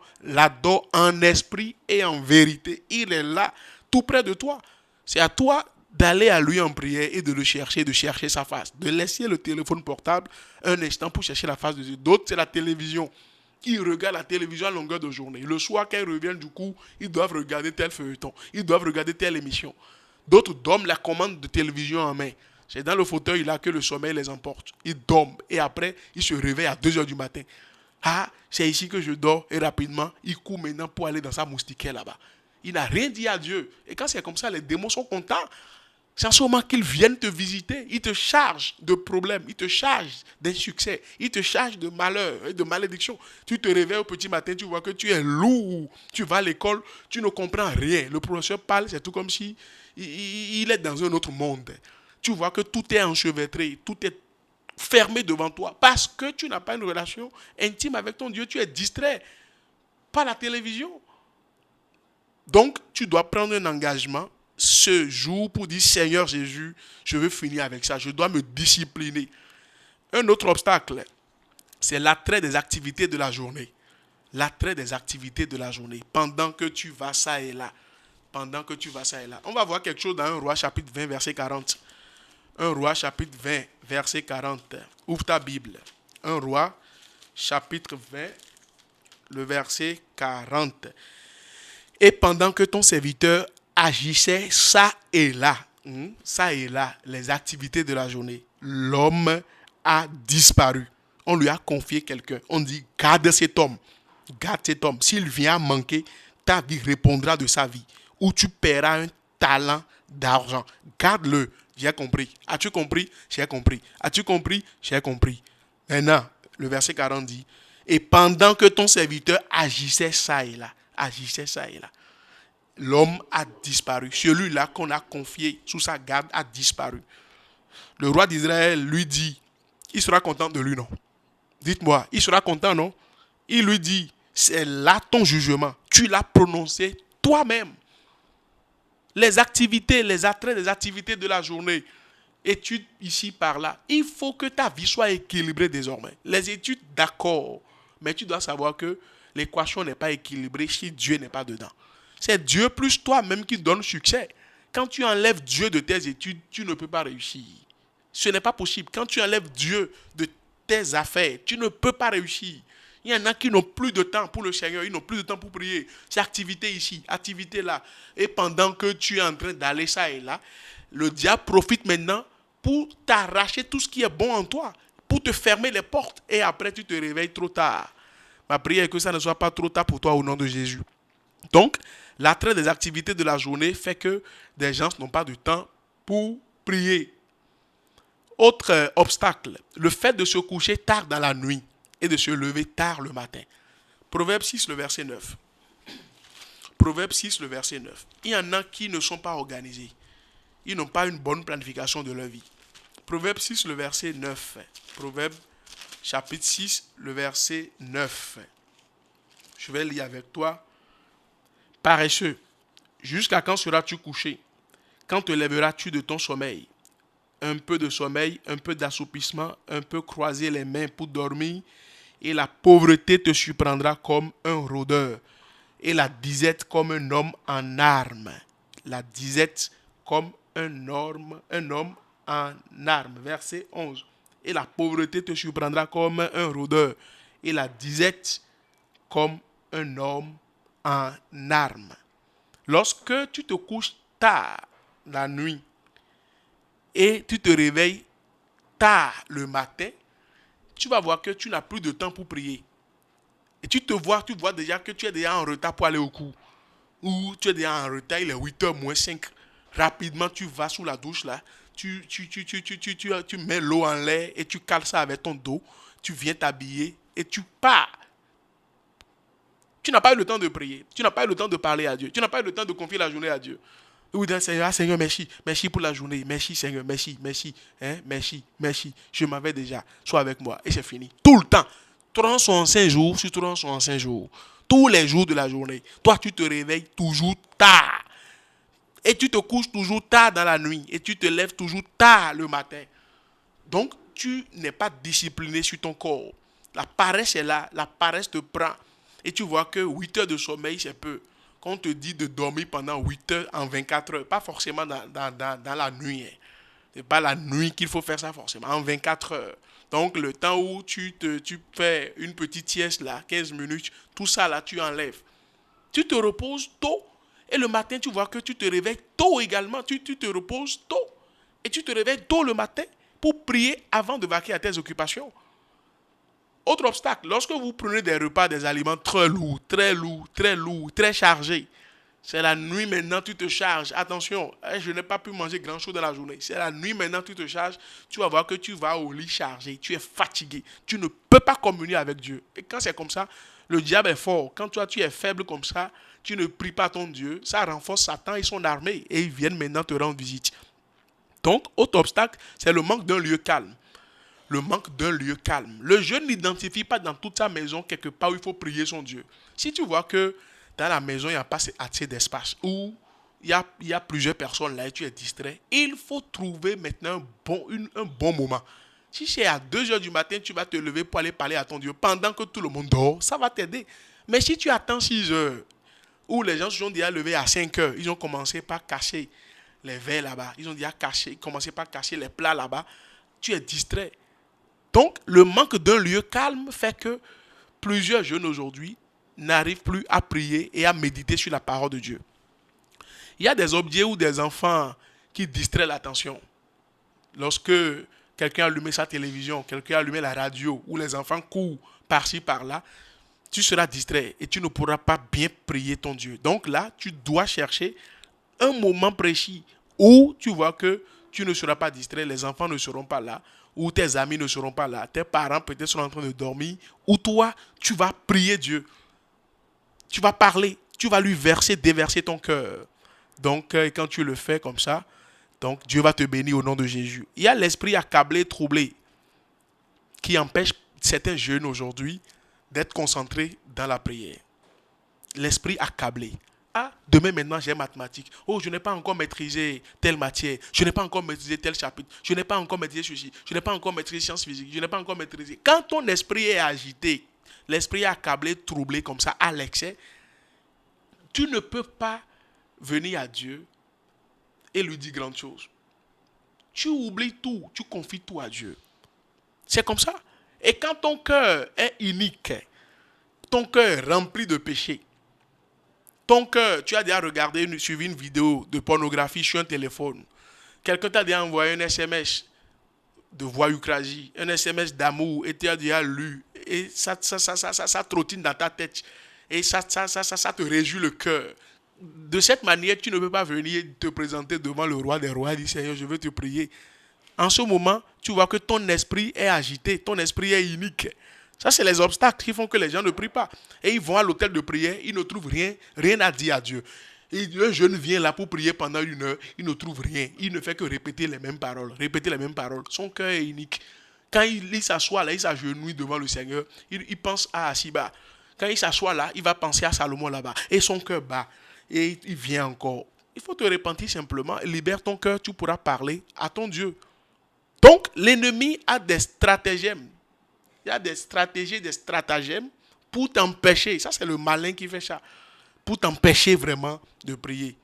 en esprit et en vérité. Il est là, tout près de toi. C'est à toi d'aller à lui en prière et de chercher sa face. De laisser le téléphone portable un instant pour chercher la face de Dieu. D'autres, c'est la télévision. Ils regardent la télévision à longueur de journée. Le soir, quand ils reviennent du coup, ils doivent regarder tel feuilleton. Ils doivent regarder telle émission. D'autres dorment la commande de télévision en main. C'est dans le fauteuil là que le sommeil les emporte. Ils dorment et après, ils se réveillent à 2 heures du matin. Ah, c'est ici que je dors et rapidement, il court maintenant pour aller dans sa moustiquaire là-bas. Il n'a rien dit à Dieu. Et quand c'est comme ça, les démons sont contents. C'est en ce moment qu'ils viennent te visiter. Ils te chargent de problèmes. Ils te chargent d'insuccès. Ils te chargent de malheur et de malédiction. Tu te réveilles au petit matin, tu vois que tu es lourd. Tu vas à l'école, tu ne comprends rien. Le professeur parle, c'est tout comme si il est dans un autre monde. Tu vois que tout est enchevêtré, tout est fermé devant toi. Parce que tu n'as pas une relation intime avec ton Dieu. Tu es distrait par la télévision. Donc, tu dois prendre un engagement ce jour pour dire, Seigneur Jésus, je veux finir avec ça. Je dois me discipliner. Un autre obstacle, c'est l'attrait des activités de la journée. L'attrait des activités de la journée. Pendant que tu vas ça et là. Pendant que tu vas ça et là. On va voir quelque chose dans 1 Roi chapitre 20, verset 40. 1 Roi chapitre 20, verset 40. Ouvre ta Bible. 1 Roi chapitre 20, le verset 40. Et pendant que ton serviteur agissait ça et là, les activités de la journée, l'homme a disparu. On lui a confié quelqu'un. On dit, garde cet homme. Garde cet homme. S'il vient à manquer, ta vie répondra de sa vie. Ou tu paieras un talent d'argent. Garde-le. J'ai compris. As-tu compris? J'ai compris. As-tu compris? J'ai compris. Maintenant, le verset 40 dit, et pendant que ton serviteur agissait ça et là, l'homme a disparu. Celui-là qu'on a confié sous sa garde a disparu. Le roi d'Israël lui dit, il sera content de lui, non? Dites-moi, il sera content, non? Il lui dit, c'est là ton jugement. Tu l'as prononcé toi-même. Les activités, les attraits des activités de la journée, études ici, par là. Il faut que ta vie soit équilibrée désormais. Les études, d'accord. Mais tu dois savoir que l'équation n'est pas équilibrée si Dieu n'est pas dedans. C'est Dieu plus toi-même qui donne succès. Quand tu enlèves Dieu de tes études, tu ne peux pas réussir. Ce n'est pas possible. Quand tu enlèves Dieu de tes affaires, tu ne peux pas réussir. Il y en a qui n'ont plus de temps pour le Seigneur, ils n'ont plus de temps pour prier. C'est activité ici, activité là. Et pendant que tu es en train d'aller ça et là, le diable profite maintenant pour t'arracher tout ce qui est bon en toi, pour te fermer les portes. Et après, tu te réveilles trop tard. Ma prière est que ça ne soit pas trop tard pour toi au nom de Jésus. Donc, l'attrait des activités de la journée fait que des gens n'ont pas de temps pour prier. Autre obstacle, le fait de se coucher tard dans la nuit et de se lever tard le matin. Proverbe 6, le verset 9. Proverbe 6, le verset 9. Il y en a qui ne sont pas organisés. Ils n'ont pas une bonne planification de leur vie. Proverbe 6, le verset 9. Proverbe chapitre 6, le verset 9. Je vais lire avec toi. Paresseux, jusqu'à quand seras-tu couché? Quand te lèveras-tu de ton sommeil? Un peu de sommeil, un peu d'assoupissement, un peu croiser les mains pour dormir, et la pauvreté te surprendra comme un rôdeur, et la disette comme un homme en armes. La disette comme un homme en armes. Verset 11. Et la pauvreté te surprendra comme un rôdeur, et la disette comme un homme en armes. Lorsque tu te couches tard la nuit et tu te réveilles tard le matin, tu vas voir que tu n'as plus de temps pour prier. Et tu vois déjà que tu es déjà en retard pour aller au cours. Ou tu es déjà en retard, il est 8h moins 5. Rapidement, tu vas sous la douche là, tu mets l'eau en l'air et tu cales ça avec ton dos. Tu viens t'habiller et tu pars. Tu n'as pas eu le temps de prier. Tu n'as pas eu le temps de parler à Dieu. Tu n'as pas eu le temps de confier la journée à Dieu. Vous dites, Seigneur, Seigneur, merci. Merci pour la journée. Merci, Seigneur. Merci, merci. Hein? Merci, merci. Je m'en vais déjà. Sois avec moi. Et c'est fini. Tout le temps. 365 jours sur 365 jours. Tous les jours de la journée. Toi, tu te réveilles toujours tard. Et tu te couches toujours tard dans la nuit. Et tu te lèves toujours tard le matin. Donc, tu n'es pas discipliné sur ton corps. La paresse est là. La paresse te prend. Et tu vois que 8 heures de sommeil, c'est peu. Quand on te dit de dormir pendant 8 heures en 24 heures, pas forcément dans la nuit. Hein. Ce n'est pas la nuit qu'il faut faire ça forcément, en 24 heures. Donc le temps où tu fais une petite sieste là, 15 minutes, tout ça là, tu enlèves. Tu te reposes tôt. Et le matin, tu vois que tu te réveilles tôt également. Tu te reposes tôt. Et tu te réveilles tôt le matin pour prier avant de vaquer à tes occupations. Autre obstacle, lorsque vous prenez des repas, des aliments très lourds, très lourds, très lourds, très chargés, c'est la nuit maintenant, tu te charges. Attention, je n'ai pas pu manger grand-chose dans la journée. C'est la nuit maintenant, tu te charges. Tu vas voir que tu vas au lit chargé. Tu es fatigué. Tu ne peux pas communier avec Dieu. Et quand c'est comme ça, le diable est fort. Quand toi, tu es faible comme ça, tu ne pries pas ton Dieu. Ça renforce Satan et son armée. Et ils viennent maintenant te rendre visite. Donc, autre obstacle, c'est le manque d'un lieu calme. Le manque d'un lieu calme. Le jeune n'identifie pas dans toute sa maison quelque part où il faut prier son Dieu. Si tu vois que dans la maison, il n'y a pas assez d'espace, ou il y a plusieurs personnes là et tu es distrait, il faut trouver maintenant un bon moment. Si c'est à 2 heures du matin, tu vas te lever pour aller parler à ton Dieu pendant que tout le monde dort, ça va t'aider. Mais si tu attends 6 heures, où les gens se sont déjà levés à 5 heures, ils ont commencé par cacher les verres là-bas, ils ont déjà commencé par cacher les plats là-bas, tu es distrait. Donc, le manque d'un lieu calme fait que plusieurs jeunes aujourd'hui n'arrivent plus à prier et à méditer sur la parole de Dieu. Il y a des objets ou des enfants qui distraient l'attention. Lorsque quelqu'un allumait sa télévision, quelqu'un allumait la radio, ou les enfants courent par-ci, par-là, tu seras distrait et tu ne pourras pas bien prier ton Dieu. Donc là, tu dois chercher un moment précis où tu vois que tu ne seras pas distrait, les enfants ne seront pas là, ou tes amis ne seront pas là, tes parents peut-être sont en train de dormir, ou toi, tu vas prier Dieu. Tu vas parler, tu vas lui déverser ton cœur. Donc, quand tu le fais comme ça, donc Dieu va te bénir au nom de Jésus. Il y a l'esprit accablé, troublé, qui empêche certains jeunes aujourd'hui d'être concentrés dans la prière. L'esprit accablé. Ah, demain maintenant j'ai mathématiques. Oh, je n'ai pas encore maîtrisé telle matière. Je n'ai pas encore maîtrisé tel chapitre. Je n'ai pas encore maîtrisé ceci. Je n'ai pas encore maîtrisé sciences physiques. Je n'ai pas encore maîtrisé. Quand ton esprit est agité, l'esprit est accablé, troublé comme ça, à l'excès, tu ne peux pas venir à Dieu et lui dire grande chose. Tu oublies tout, tu confies tout à Dieu. C'est comme ça. Et quand ton cœur est unique, ton cœur rempli de péché, ton cœur, tu as déjà suivi une vidéo de pornographie sur un téléphone. Quelqu'un t'a déjà envoyé un SMS de voyoucrasie, un SMS d'amour, et tu as déjà lu. Et ça trottine dans ta tête. Et ça te réjouit le cœur. De cette manière, tu ne peux pas venir te présenter devant le roi des rois et dire, Seigneur, je veux te prier. En ce moment, tu vois que ton esprit est agité, ton esprit est unique. Ça, c'est les obstacles qui font que les gens ne prient pas. Et ils vont à l'hôtel de prière, ils ne trouvent rien à dire à Dieu. Et un jeune vient là pour prier pendant 1 heure, il ne trouve rien. Il ne fait que répéter les mêmes paroles. Son cœur est unique. Quand il s'assoit là, il s'agenouille devant le Seigneur, il pense à Asiba. Quand il s'assoit là, il va penser à Salomon là-bas. Et son cœur bat. Et il vient encore. Il faut te repentir simplement. Libère ton cœur, tu pourras parler à ton Dieu. Donc, l'ennemi a des stratagèmes. Il y a des stratégies, des stratagèmes pour t'empêcher. Ça, c'est le malin qui fait ça. Pour t'empêcher vraiment de prier.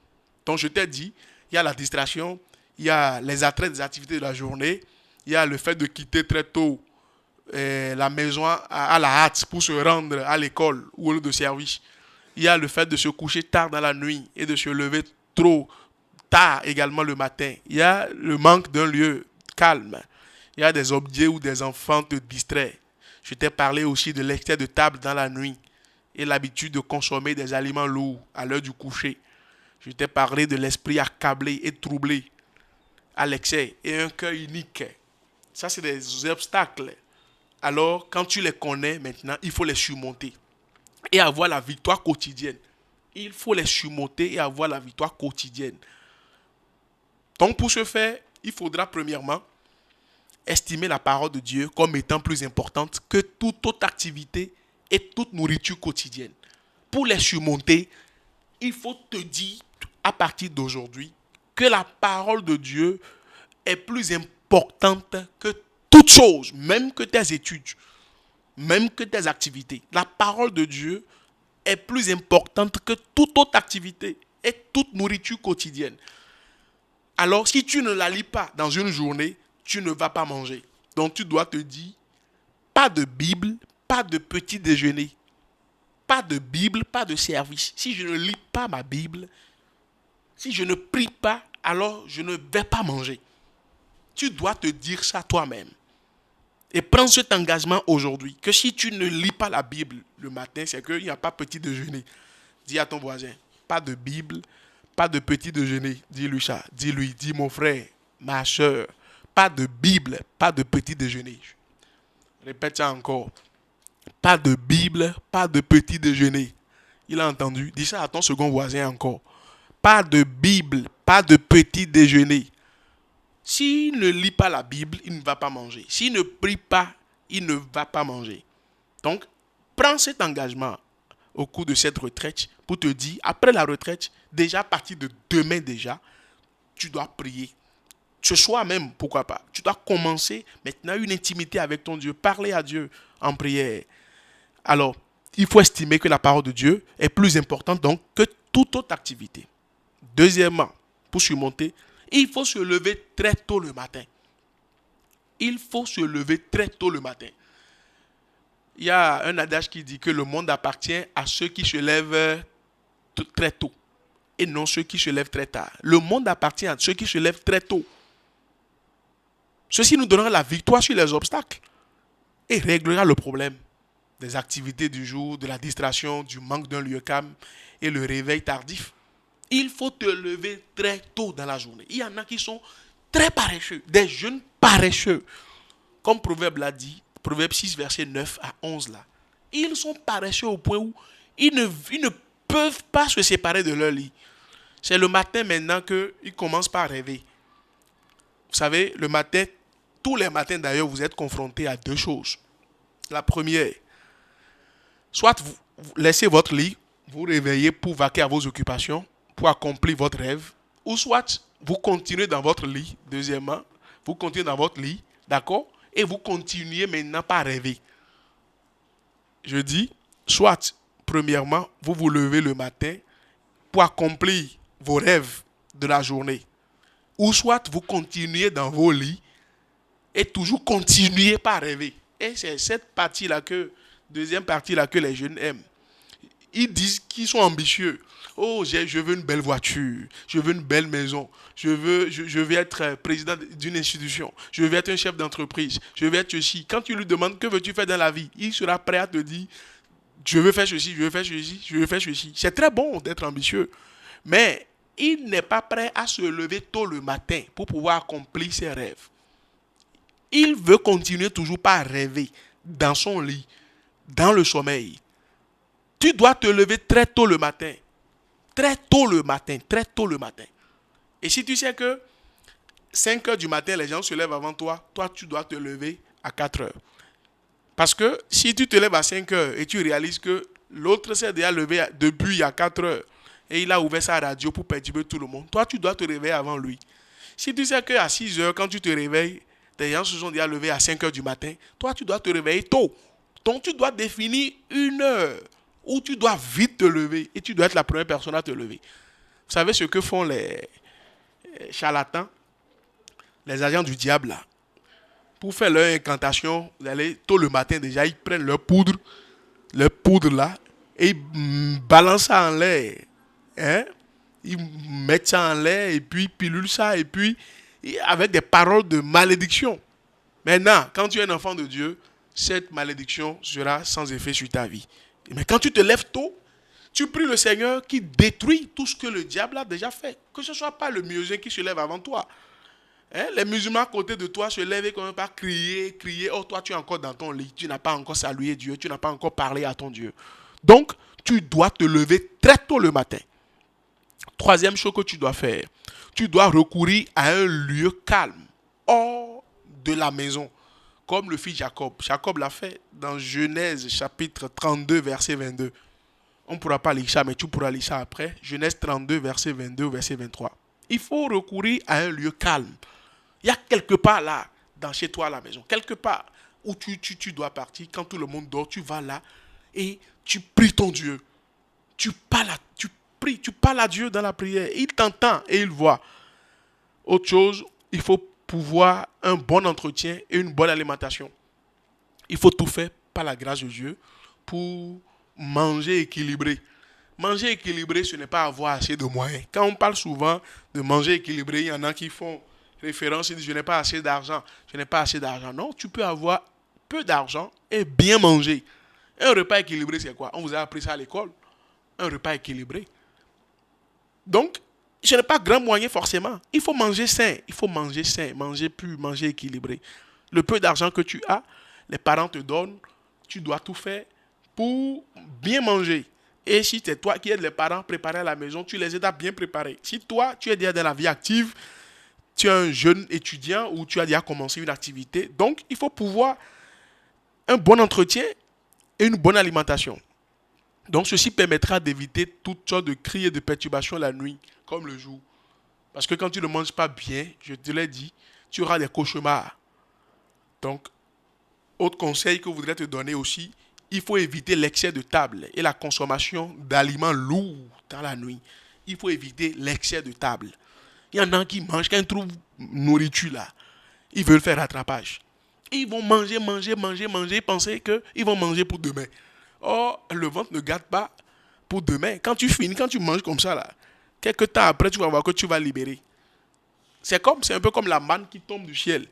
Donc, je t'ai dit, il y a la distraction, il y a les attraits des activités de la journée, il y a le fait de quitter très tôt la maison à la hâte pour se rendre à l'école ou au lieu de service. Il y a le fait de se coucher tard dans la nuit et de se lever trop tard également le matin. Il y a le manque d'un lieu calme. Il y a des objets ou des enfants te distraient. Je t'ai parlé aussi de l'excès de table dans la nuit et l'habitude de consommer des aliments lourds à l'heure du coucher. Je t'ai parlé de l'esprit accablé et troublé à l'excès et un cœur unique. Ça, c'est des obstacles. Alors, quand tu les connais maintenant, il faut les surmonter et avoir la victoire quotidienne. Il faut les surmonter et avoir la victoire quotidienne. Donc, pour ce faire, il faudra premièrement estimer la parole de Dieu comme étant plus importante que toute autre activité et toute nourriture quotidienne. Pour les surmonter, il faut te dire à partir d'aujourd'hui que la parole de Dieu est plus importante que toute chose, même que tes études, même que tes activités. La parole de Dieu est plus importante que toute autre activité et toute nourriture quotidienne. Alors, si tu ne la lis pas dans une journée, tu ne vas pas manger. Donc, tu dois te dire, pas de Bible, pas de petit déjeuner. Pas de Bible, pas de service. Si je ne lis pas ma Bible, si je ne prie pas, alors je ne vais pas manger. Tu dois te dire ça toi-même. Et prends cet engagement aujourd'hui, que si tu ne lis pas la Bible le matin, c'est qu'il n'y a pas petit déjeuner. Dis à ton voisin, pas de Bible, pas de petit déjeuner. Dis-lui ça. Dis-lui, dis mon frère, ma soeur, pas de Bible, pas de petit déjeuner. Répète ça encore. Pas de Bible, pas de petit déjeuner. Il a entendu. Dis ça à ton second voisin encore. Pas de Bible, pas de petit déjeuner. S'il ne lit pas la Bible, il ne va pas manger. S'il ne prie pas, il ne va pas manger. Donc, prends cet engagement au cours de cette retraite pour te dire, après la retraite, déjà à partir de demain déjà, tu dois prier. Ce soir même, pourquoi pas. Tu dois commencer maintenant une intimité avec ton Dieu. Parler à Dieu en prière. Alors, il faut estimer que la parole de Dieu est plus importante donc que toute autre activité. Deuxièmement, pour surmonter, il faut se lever très tôt le matin. Il faut se lever très tôt le matin. Il y a un adage qui dit que le monde appartient à ceux qui se lèvent très tôt et non ceux qui se lèvent très tard. Le monde appartient à ceux qui se lèvent très tôt. Ceci nous donnera la victoire sur les obstacles et réglera le problème des activités du jour, de la distraction, du manque d'un lieu calme et le réveil tardif. Il faut te lever très tôt dans la journée. Il y en a qui sont très paresseux, des jeunes paresseux. Comme Proverbe l'a dit, Proverbe 6, verset 9 à 11 là. Ils sont paresseux au point où ils ne peuvent pas se séparer de leur lit. C'est le matin maintenant qu'ils commencent par rêver. Vous savez, le matin, tous les matins d'ailleurs, vous êtes confrontés à deux choses. La première, soit vous laissez votre lit, vous réveillez pour vaquer à vos occupations, pour accomplir votre rêve, ou soit vous continuez dans votre lit, deuxièmement, vous continuez dans votre lit, d'accord, et vous continuez maintenant par rêver. Je dis, soit, premièrement, vous vous levez le matin pour accomplir vos rêves de la journée, ou soit vous continuez dans vos lits et toujours continuez par rêver. Et c'est cette partie-là deuxième partie-là que les jeunes aiment. Ils disent qu'ils sont ambitieux. Oh, je veux une belle voiture, je veux une belle maison, je veux être président d'une institution, je veux être un chef d'entreprise, je veux être ceci. Quand tu lui demandes que veux-tu faire dans la vie, il sera prêt à te dire, je veux faire ceci, je veux faire ceci, je veux faire ceci. C'est très bon d'être ambitieux, mais il n'est pas prêt à se lever tôt le matin pour pouvoir accomplir ses rêves. Il veut continuer toujours par rêver dans son lit, dans le sommeil. Tu dois te lever très tôt le matin. Très tôt le matin, très tôt le matin. Et si tu sais que 5 heures du matin, les gens se lèvent avant toi, toi, tu dois te lever à 4 heures. Parce que si tu te lèves à 5 heures et tu réalises que L'autre s'est déjà levé depuis il y a 4 heures. Et il a ouvert sa radio pour perturber tout le monde. Toi, tu dois te réveiller avant lui. Si tu sais qu'à 6 heures, quand tu te réveilles, des gens se sont déjà levés à 5 heures du matin, toi, tu dois te réveiller tôt. Donc, tu dois définir une heure où tu dois vite te lever et tu dois être la première personne à te lever. Vous savez ce que font les charlatans, les agents du diable là? Pour faire leur incantation, vous allez tôt le matin déjà, ils prennent leur poudre là, et ils balancent ça en l'air. Hein? Ils mettent ça en l'air et puis pilulent ça et puis avec des paroles de malédiction. Maintenant, quand tu es un enfant de Dieu, cette malédiction sera sans effet sur ta vie. Mais quand tu te lèves tôt, tu pries le Seigneur qui détruit tout ce que le diable a déjà fait. Que ce ne soit pas le musulman qui se lève avant toi. Hein? Les musulmans à côté de toi se lèvent et commencent par crier, crier. Oh, toi, tu es encore dans ton lit. Tu n'as pas encore salué Dieu. Tu n'as pas encore parlé à ton Dieu. Donc, tu dois te lever très tôt le matin. Troisième chose que tu dois faire, tu dois recourir à un lieu calme, hors de la maison, comme le fit Jacob. Jacob l'a fait dans Genèse chapitre 32, verset 22. On ne pourra pas lire ça, mais tu pourras lire ça après. Genèse 32, verset 22 au verset 23. Il faut recourir à un lieu calme. Il y a quelque part là, dans chez toi à la maison, quelque part où tu dois partir. Quand tout le monde dort, tu vas là et tu pries ton Dieu. Tu pries, tu parles à Dieu dans la prière. Il t'entend et il voit. Autre chose, il faut pouvoir un bon entretien et une bonne alimentation. Il faut tout faire par la grâce de Dieu pour manger équilibré. Manger équilibré, ce n'est pas avoir assez de moyens. Quand on parle souvent de manger équilibré, il y en a qui font référence, ils disent je n'ai pas assez d'argent, je n'ai pas assez d'argent. Non, tu peux avoir peu d'argent et bien manger. Un repas équilibré, c'est quoi? On vous a appris ça à l'école. Un repas équilibré. Donc, ce n'est pas grand moyen forcément. Il faut manger sain. Il faut manger sain, manger pur, manger équilibré. Le peu d'argent que tu as, les parents te donnent, tu dois tout faire pour bien manger. Et si c'est toi qui aides les parents à préparer à la maison, tu les aides à bien préparer. Si toi, tu es déjà dans la vie active, tu es un jeune étudiant ou tu as déjà commencé une activité, donc il faut pouvoir un bon entretien et une bonne alimentation. Donc ceci permettra d'éviter toutes sortes de cris et de perturbations la nuit, comme le jour. Parce que quand tu ne manges pas bien, je te l'ai dit, tu auras des cauchemars. Donc, autre conseil que je voudrais te donner aussi, il faut éviter l'excès de table et la consommation d'aliments lourds dans la nuit. Il faut éviter l'excès de table. Il y en a qui mangent, quand ils trouvent nourriture là, ils veulent faire rattrapage. Ils vont manger, penser qu'ils vont manger pour demain. Or, le ventre ne garde pas pour demain. Quand tu finis, quand tu manges comme ça là, quelques temps après, tu vas voir que tu vas libérer. C'est un peu comme la manne qui tombe du ciel.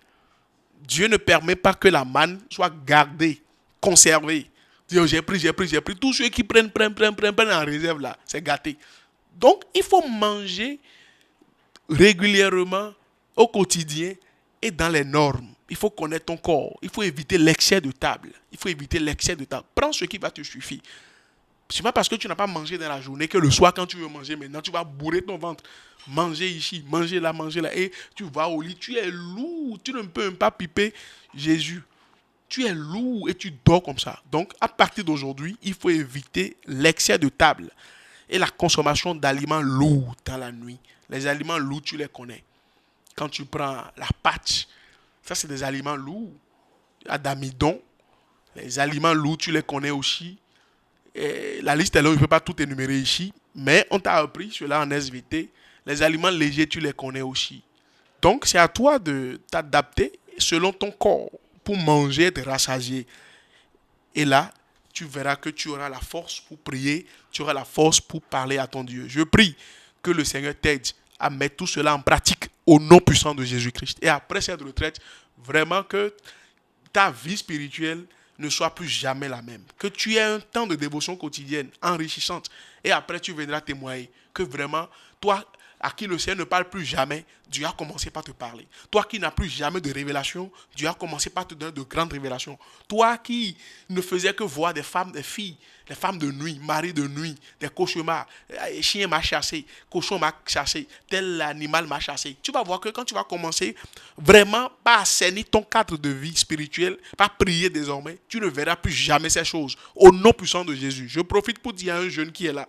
Dieu ne permet pas que la manne soit gardée, conservée. Dis, oh, j'ai pris. Tous ceux qui prennent en réserve là, c'est gâté. Donc, il faut manger régulièrement, au quotidien et dans les normes. Il faut connaître ton corps. Il faut éviter l'excès de table. Prends ce qui va te suffire. Ce n'est pas parce que tu n'as pas mangé dans la journée que le soir, quand tu veux manger maintenant, tu vas bourrer ton ventre. Manger ici, manger là. Et tu vas au lit. Tu es lourd. Tu ne peux même pas piper Jésus. Tu es lourd et tu dors comme ça. Donc, à partir d'aujourd'hui, il faut éviter l'excès de table et la consommation d'aliments lourds dans la nuit. Les aliments lourds, tu les connais. Quand tu prends la pâte, ça c'est des aliments lourds. Il y a d'amidon. Les aliments lourds, tu les connais aussi. Et la liste est là, je ne peux pas tout énumérer ici. Mais on t'a appris cela en SVT. Les aliments légers, tu les connais aussi. Donc, c'est à toi de t'adapter selon ton corps pour manger, te rassasier. Et là, tu verras que tu auras la force pour prier, tu auras la force pour parler à ton Dieu. Je prie que le Seigneur t'aide à mettre tout cela en pratique au nom puissant de Jésus-Christ. Et après cette retraite, vraiment que ta vie spirituelle ne soit plus jamais la même. Que tu aies un temps de dévotion quotidienne enrichissante. Et après, tu viendras témoigner que vraiment, toi, à qui le Seigneur ne parle plus jamais, Dieu a commencé par te parler. Toi qui n'as plus jamais de révélation, Dieu a commencé par te donner de grandes révélations. Toi qui ne faisais que voir des femmes, des filles, les femmes de nuit, maris de nuit, des cauchemars, chien m'a chassé, cochon m'a chassé, tel animal m'a chassé. Tu vas voir que quand tu vas commencer vraiment par assainir ton cadre de vie spirituel, par prier désormais, tu ne verras plus jamais ces choses. Au nom puissant de Jésus. Je profite pour dire à un jeune qui est là,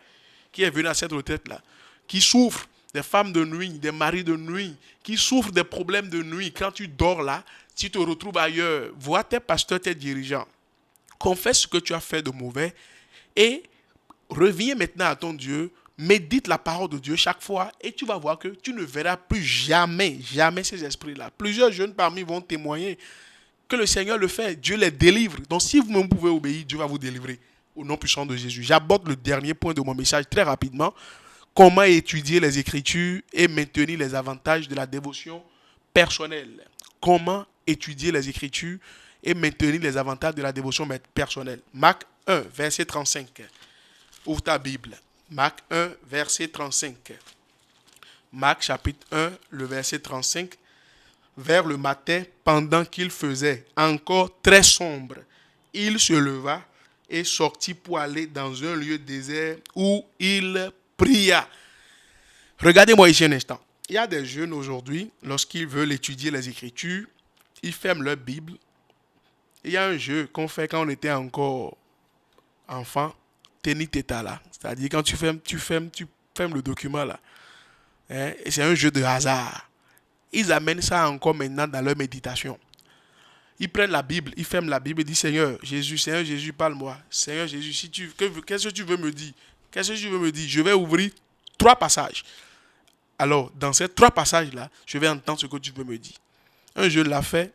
qui est venu à cette retraite-là, qui souffre des femmes de nuit, des maris de nuit, qui souffrent des problèmes de nuit. Quand tu dors là, tu te retrouves ailleurs. Vois tes pasteurs, tes dirigeants. Confesse ce que tu as fait de mauvais et reviens maintenant à ton Dieu. Médite la parole de Dieu chaque fois et tu vas voir que tu ne verras plus jamais, jamais ces esprits-là. Plusieurs jeunes parmi vont témoigner que le Seigneur le fait. Dieu les délivre. Donc si vous-même pouvez obéir, Dieu va vous délivrer. Au nom puissant de Jésus. J'aborde le dernier point de mon message très rapidement. Comment étudier les Écritures et maintenir les avantages de la dévotion personnelle. Comment étudier les Écritures et maintenir les avantages de la dévotion personnelle. Marc 1, verset 35. Ouvre ta Bible. Marc 1, verset 35. Marc chapitre 1, le verset 35. Vers le matin, pendant qu'il faisait encore très sombre, il se leva et sortit pour aller dans un lieu désert où il pria. Regardez-moi ici un instant. Il y a des jeunes aujourd'hui, lorsqu'ils veulent étudier les Écritures, ils ferment leur Bible. Il y a un jeu qu'on fait quand on était encore enfant, Teni Teta là. C'est-à-dire quand tu fermes le document là. Hein, et c'est un jeu de hasard. Ils amènent ça encore maintenant dans leur méditation. Ils prennent la Bible, ils ferment la Bible et disent Seigneur Jésus, parle-moi. Seigneur Jésus, qu'est-ce que tu veux me dire? Qu'est-ce que tu veux me dire? Je vais ouvrir 3 passages. Alors, dans ces 3 passages-là, je vais entendre ce que tu veux me dire. Un jeune l'a fait.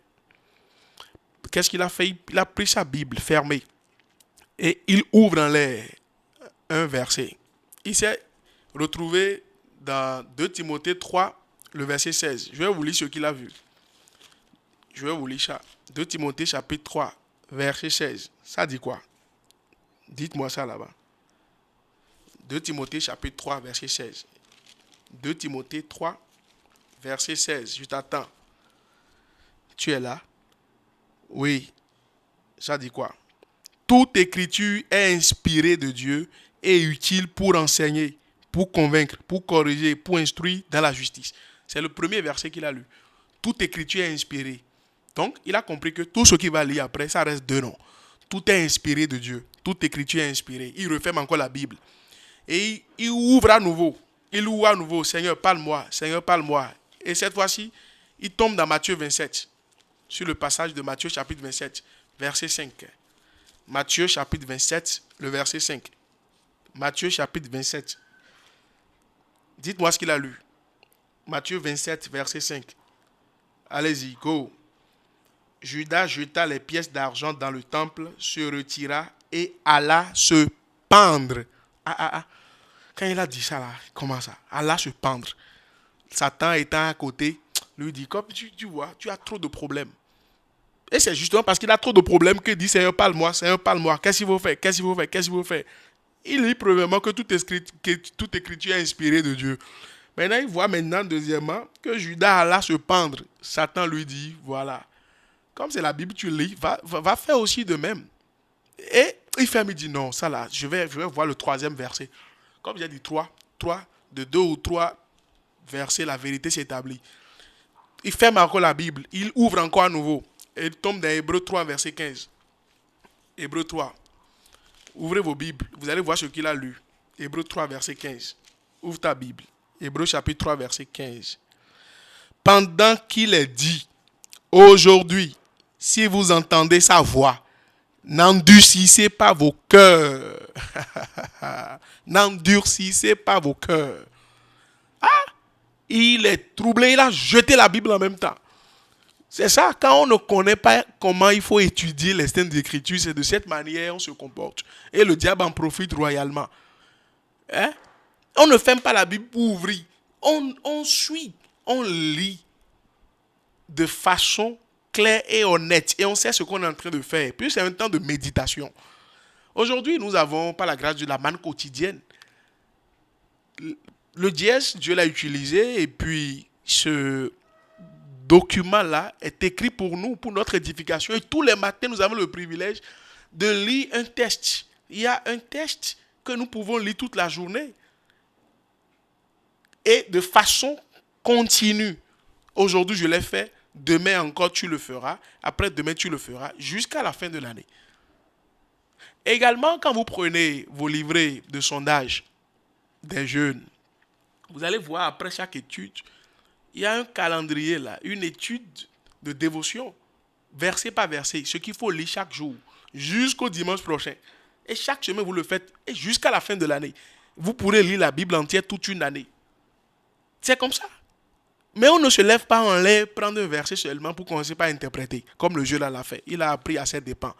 Qu'est-ce qu'il a fait? Il a pris sa Bible fermée et il ouvre en l'air un verset. Il s'est retrouvé dans 2 Timothée 3, le verset 16. Je vais vous lire ce qu'il a vu. Je vais vous lire ça. 2 Timothée chapitre 3, verset 16. Ça dit quoi? Dites-moi ça là-bas. 2 Timothée chapitre 3, verset 16. 2 Timothée 3, verset 16. Je t'attends. Tu es là? Oui. Ça dit quoi? Toute écriture est inspirée de Dieu et utile pour enseigner, pour convaincre, pour corriger, pour instruire dans la justice. C'est le premier verset qu'il a lu. Toute écriture est inspirée. Donc, il a compris que tout ce qu'il va lire après, ça reste deux noms. Tout est inspiré de Dieu. Toute écriture est inspirée. Il referme encore la Bible. Et il ouvre à nouveau. Il ouvre à nouveau. Seigneur, parle-moi. Seigneur, parle-moi. Et cette fois-ci, il tombe dans Matthieu 27. Sur le passage de Matthieu chapitre 27, verset 5. Matthieu chapitre 27, le verset 5. Matthieu chapitre 27. Dites-moi ce qu'il a lu. Matthieu 27, verset 5. Allez-y, go. Judas jeta les pièces d'argent dans le temple, se retira et alla se pendre. Quand il a dit ça, là, comment ça? Alla se pendre. Satan étant à côté, lui dit, comme tu vois, tu as trop de problèmes. Et c'est justement parce qu'il a trop de problèmes qu'il dit, Seigneur, parle-moi, qu'est-ce qu'il faut faire? Il dit premièrement que toute écriture est inspirée de Dieu. Maintenant, il voit deuxièmement, que Judas alla se pendre. Satan lui dit, voilà, comme c'est la Bible, tu lis, va faire aussi de même. Et il ferme, il dit, non, ça là, je vais voir le 3e verset. Comme j'ai dit 3, de 2 ou 3 versets, la vérité s'établit. Il ferme encore la Bible, il ouvre encore à nouveau. Et il tombe dans Hébreux 3, verset 15. Hébreux 3. Ouvrez vos Bibles, vous allez voir ce qu'il a lu. Hébreux 3, verset 15. Ouvre ta Bible. Hébreux chapitre 3, verset 15. Pendant qu'il est dit, aujourd'hui, si vous entendez sa voix, n'endurcissez pas vos cœurs. N'endurcissez pas vos cœurs. Il est troublé, il a jeté la Bible en même temps. C'est ça, quand on ne connaît pas comment il faut étudier les scènes d'écriture, c'est de cette manière qu'on se comporte. Et le diable en profite royalement. Hein? On ne ferme pas la Bible pour ouvrir. On suit, on lit de façon claire et honnête. Et on sait ce qu'on est en train de faire. Puis c'est un temps de méditation. Aujourd'hui, nous avons, par la grâce de la manne quotidienne, Le dièse, Dieu l'a utilisé et puis ce document-là est écrit pour nous, pour notre édification. Et tous les matins, nous avons le privilège de lire un texte. Il y a un texte que nous pouvons lire toute la journée et de façon continue. Aujourd'hui, je l'ai fait. Demain encore, tu le feras. Après-demain, tu le feras jusqu'à la fin de l'année. Également, quand vous prenez vos livrets de sondage des jeunes, vous allez voir après chaque étude, il y a un calendrier là, une étude de dévotion, verset par verset, ce qu'il faut lire chaque jour, jusqu'au dimanche prochain. Et chaque semaine, vous le faites, et jusqu'à la fin de l'année. Vous pourrez lire la Bible entière toute une année. C'est comme ça. Mais on ne se lève pas en l'air, prendre un verset seulement pour commencer par interpréter, comme le jeune là l'a fait. Il a appris à ses dépens.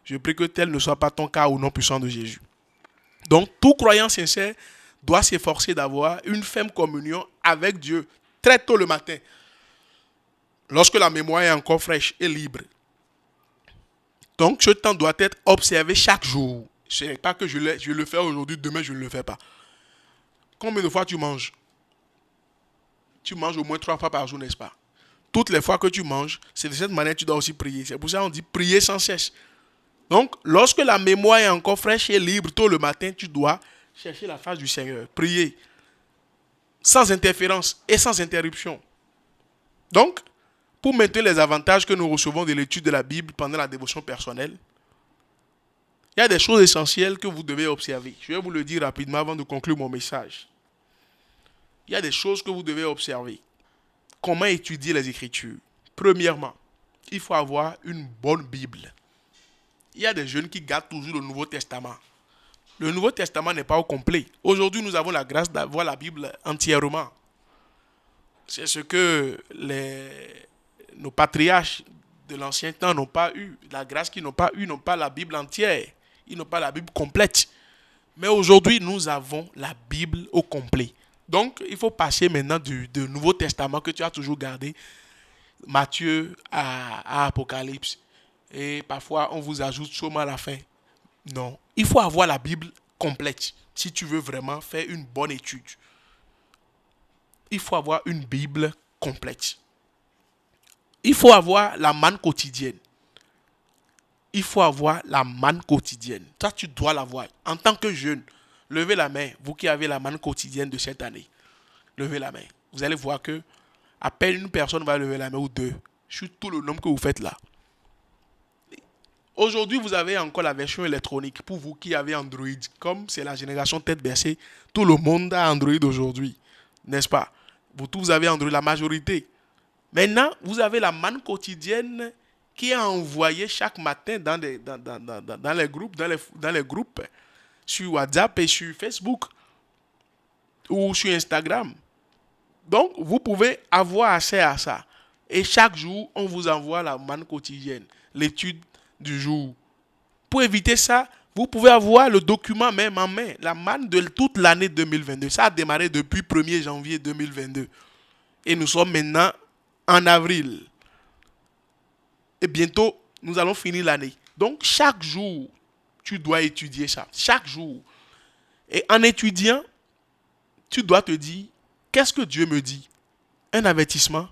Je prie que tel ne soit pas ton cas au nom puissant de Jésus. Donc, tout croyant sincère doit s'efforcer d'avoir une ferme communion avec Dieu très tôt le matin, lorsque la mémoire est encore fraîche et libre. Donc, ce temps doit être observé chaque jour. Ce n'est pas que je le fais aujourd'hui, demain je ne le fais pas. Combien de fois tu manges? Tu manges au moins 3 fois par jour, n'est-ce pas? Toutes les fois que tu manges, c'est de cette manière que tu dois aussi prier. C'est pour ça qu'on dit prier sans cesse. Donc, lorsque la mémoire est encore fraîche et libre, tôt le matin, tu dois chercher la face du Seigneur. Prier sans interférence et sans interruption. Donc, pour maintenir les avantages que nous recevons de l'étude de la Bible pendant la dévotion personnelle, il y a des choses essentielles que vous devez observer. Je vais vous le dire rapidement avant de conclure mon message. Il y a des choses que vous devez observer. Comment étudier les Écritures? Premièrement, il faut avoir une bonne Bible. Il y a des jeunes qui gardent toujours le Nouveau Testament. Le Nouveau Testament n'est pas au complet. Aujourd'hui, nous avons la grâce d'avoir la Bible entièrement. C'est ce que nos patriarches de l'ancien temps n'ont pas eu. La grâce qu'ils n'ont pas eu, n'ont pas la Bible entière. Ils n'ont pas la Bible complète. Mais aujourd'hui, nous avons la Bible au complet. Donc, il faut passer maintenant du Nouveau Testament que tu as toujours gardé, Matthieu à Apocalypse. Et parfois, on vous ajoute Somme à la fin. Non, il faut avoir la Bible complète si tu veux vraiment faire une bonne étude. Il faut avoir une Bible complète. Il faut avoir la manne quotidienne. Il faut avoir la manne quotidienne. Toi, tu dois l'avoir. En tant que jeune, levez la main. Vous qui avez la manne quotidienne de cette année, levez la main. Vous allez voir que à peine une personne va lever la main ou deux sur tout le nombre que vous faites là. Aujourd'hui, vous avez encore la version électronique. Pour vous qui avez Android, comme c'est la génération tête baissée, tout le monde a Android aujourd'hui. N'est-ce pas? Vous tous, vous avez Android, la majorité. Maintenant, vous avez la manne quotidienne qui est envoyée chaque matin dans les groupes, sur WhatsApp et sur Facebook ou sur Instagram. Donc, vous pouvez avoir accès à ça. Et chaque jour, on vous envoie la manne quotidienne, l'étude du jour. Pour éviter ça, vous pouvez avoir le document même en main, la manne de toute l'année 2022. Ça a démarré depuis 1er janvier 2022. Et nous sommes maintenant en avril. Et bientôt, nous allons finir l'année. Donc, chaque jour, tu dois étudier ça. Chaque jour. Et en étudiant, tu dois te dire, qu'est-ce que Dieu me dit? Un avertissement,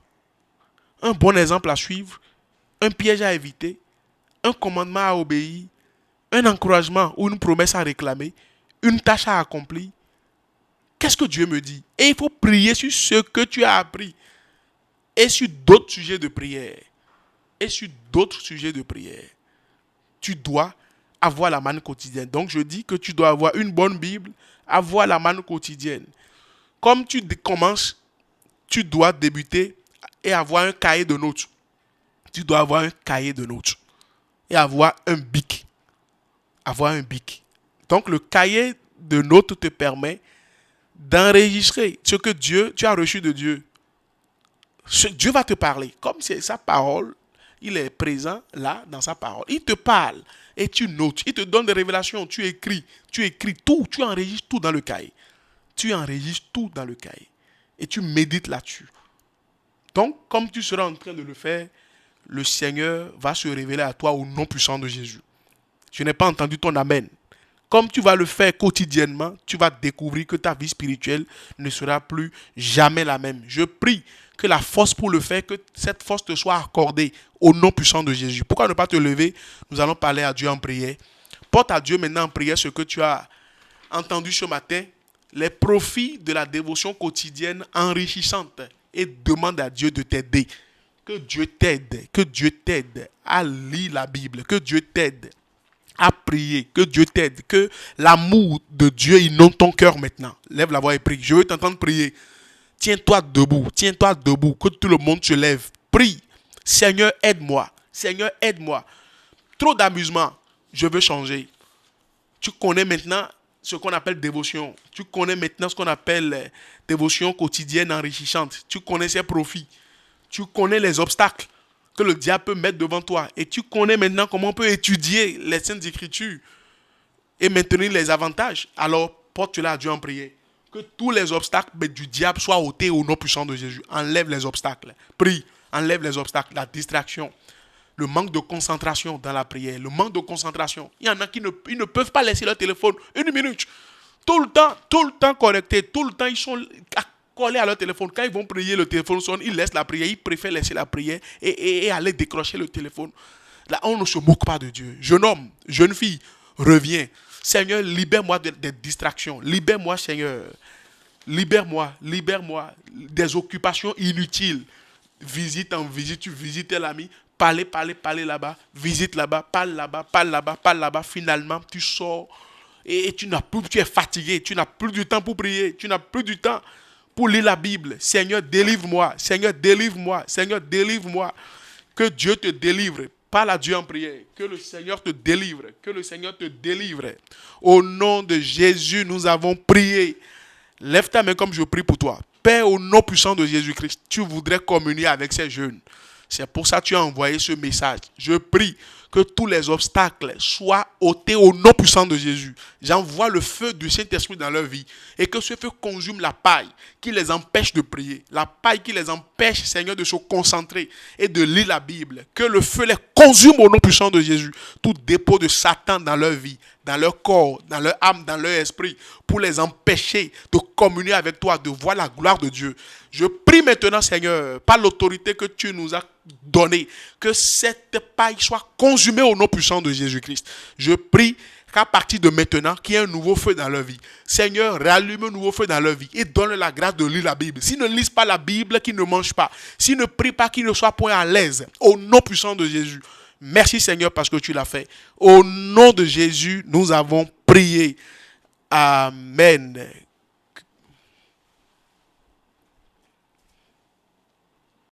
un bon exemple à suivre, un piège à éviter, un commandement à obéir, un encouragement ou une promesse à réclamer, une tâche à accomplir. Qu'est-ce que Dieu me dit? Et il faut prier sur ce que tu as appris. Et sur d'autres sujets de prière. Et sur d'autres sujets de prière. Tu dois avoir la manne quotidienne. Donc je dis que tu dois avoir une bonne Bible, avoir la manne quotidienne. Comme tu commences, tu dois débuter et avoir un cahier de notes. Tu dois avoir un cahier de notes. Et avoir un bic. Avoir un bic. Donc le cahier de notes te permet d'enregistrer ce que tu as reçu de Dieu. Dieu va te parler. Comme c'est sa parole, il est présent là dans sa parole. Il te parle et tu notes. Il te donne des révélations. Tu écris tout. Tu enregistres tout dans le cahier. Tu enregistres tout dans le cahier. Et tu médites là-dessus. Donc, comme tu seras en train de le faire, le Seigneur va se révéler à toi au nom puissant de Jésus. Je n'ai pas entendu ton amen. Comme tu vas le faire quotidiennement, tu vas découvrir que ta vie spirituelle ne sera plus jamais la même. Je prie que la force pour le faire, que cette force te soit accordée au nom puissant de Jésus. Pourquoi ne pas te lever? Nous allons parler à Dieu en prière. Porte à Dieu maintenant en prière ce que tu as entendu ce matin, les profits de la dévotion quotidienne enrichissante, et demande à Dieu de t'aider. Que Dieu t'aide à lire la Bible, que Dieu t'aide à prier, que Dieu t'aide, que l'amour de Dieu inonde ton cœur maintenant. Lève la voix et prie. Je veux t'entendre prier. Tiens-toi debout, que tout le monde se lève. Prie. Seigneur, aide-moi. Seigneur, aide-moi. Trop d'amusement. Je veux changer. Tu connais maintenant ce qu'on appelle dévotion. Tu connais maintenant ce qu'on appelle dévotion quotidienne enrichissante. Tu connais ses profits. Tu connais les obstacles que le diable peut mettre devant toi. Et tu connais maintenant comment on peut étudier les Saintes Écritures et maintenir les avantages. Alors, porte-la à Dieu en prière. Que tous les obstacles du diable soient ôtés au nom puissant de Jésus. Enlève les obstacles. Prie. Enlève les obstacles. La distraction. Le manque de concentration dans la prière. Le manque de concentration. Il y en a qui ne peuvent pas laisser leur téléphone une minute. Tout le temps connectés. Tout le temps, ils sont collés à leur téléphone. Quand ils vont prier, le téléphone sonne. Ils laissent la prière. Ils préfèrent laisser la prière et aller décrocher le téléphone. Là, on ne se moque pas de Dieu. Jeune homme, jeune fille, reviens. Seigneur, libère-moi des distractions. Libère-moi, Seigneur. Libère-moi des occupations inutiles. Visite en visite, tu visites l'ami. Parler là-bas. Visite là-bas, parle là-bas. Finalement, tu sors et tu es fatigué. Tu n'as plus du temps pour prier. Tu n'as plus du temps pour lire la Bible. Seigneur, délivre-moi. Seigneur, délivre-moi. Seigneur, délivre-moi. Que Dieu te délivre. Parle à Dieu en prière. Que le Seigneur te délivre. Que le Seigneur te délivre. Au nom de Jésus, nous avons prié. Lève ta main comme je prie pour toi. Père, au nom puissant de Jésus-Christ, tu voudrais communier avec ces jeunes. C'est pour ça que tu as envoyé ce message. Je prie que tous les obstacles soient ôtés au nom puissant de Jésus. J'envoie le feu du Saint-Esprit dans leur vie et que ce feu consume la paille qui les empêche de prier, la paille qui les empêche, Seigneur, de se concentrer et de lire la Bible. Que le feu les consume au nom puissant de Jésus. Tout dépôt de Satan dans leur vie, dans leur corps, dans leur âme, dans leur esprit, pour les empêcher de communier avec toi, de voir la gloire de Dieu. Je prie maintenant, Seigneur, par l'autorité que tu nous as donnée, que cette paille soit consumée au nom puissant de Jésus-Christ. Je prie qu'à partir de maintenant, qu'il y ait un nouveau feu dans leur vie. Seigneur, rallume un nouveau feu dans leur vie et donne la grâce de lire la Bible. S'ils ne lisent pas la Bible, qu'ils ne mangent pas. S'ils ne prient pas, qu'ils ne soient point à l'aise. Au nom puissant de Jésus. Merci Seigneur parce que tu l'as fait. Au nom de Jésus, nous avons prié. Amen.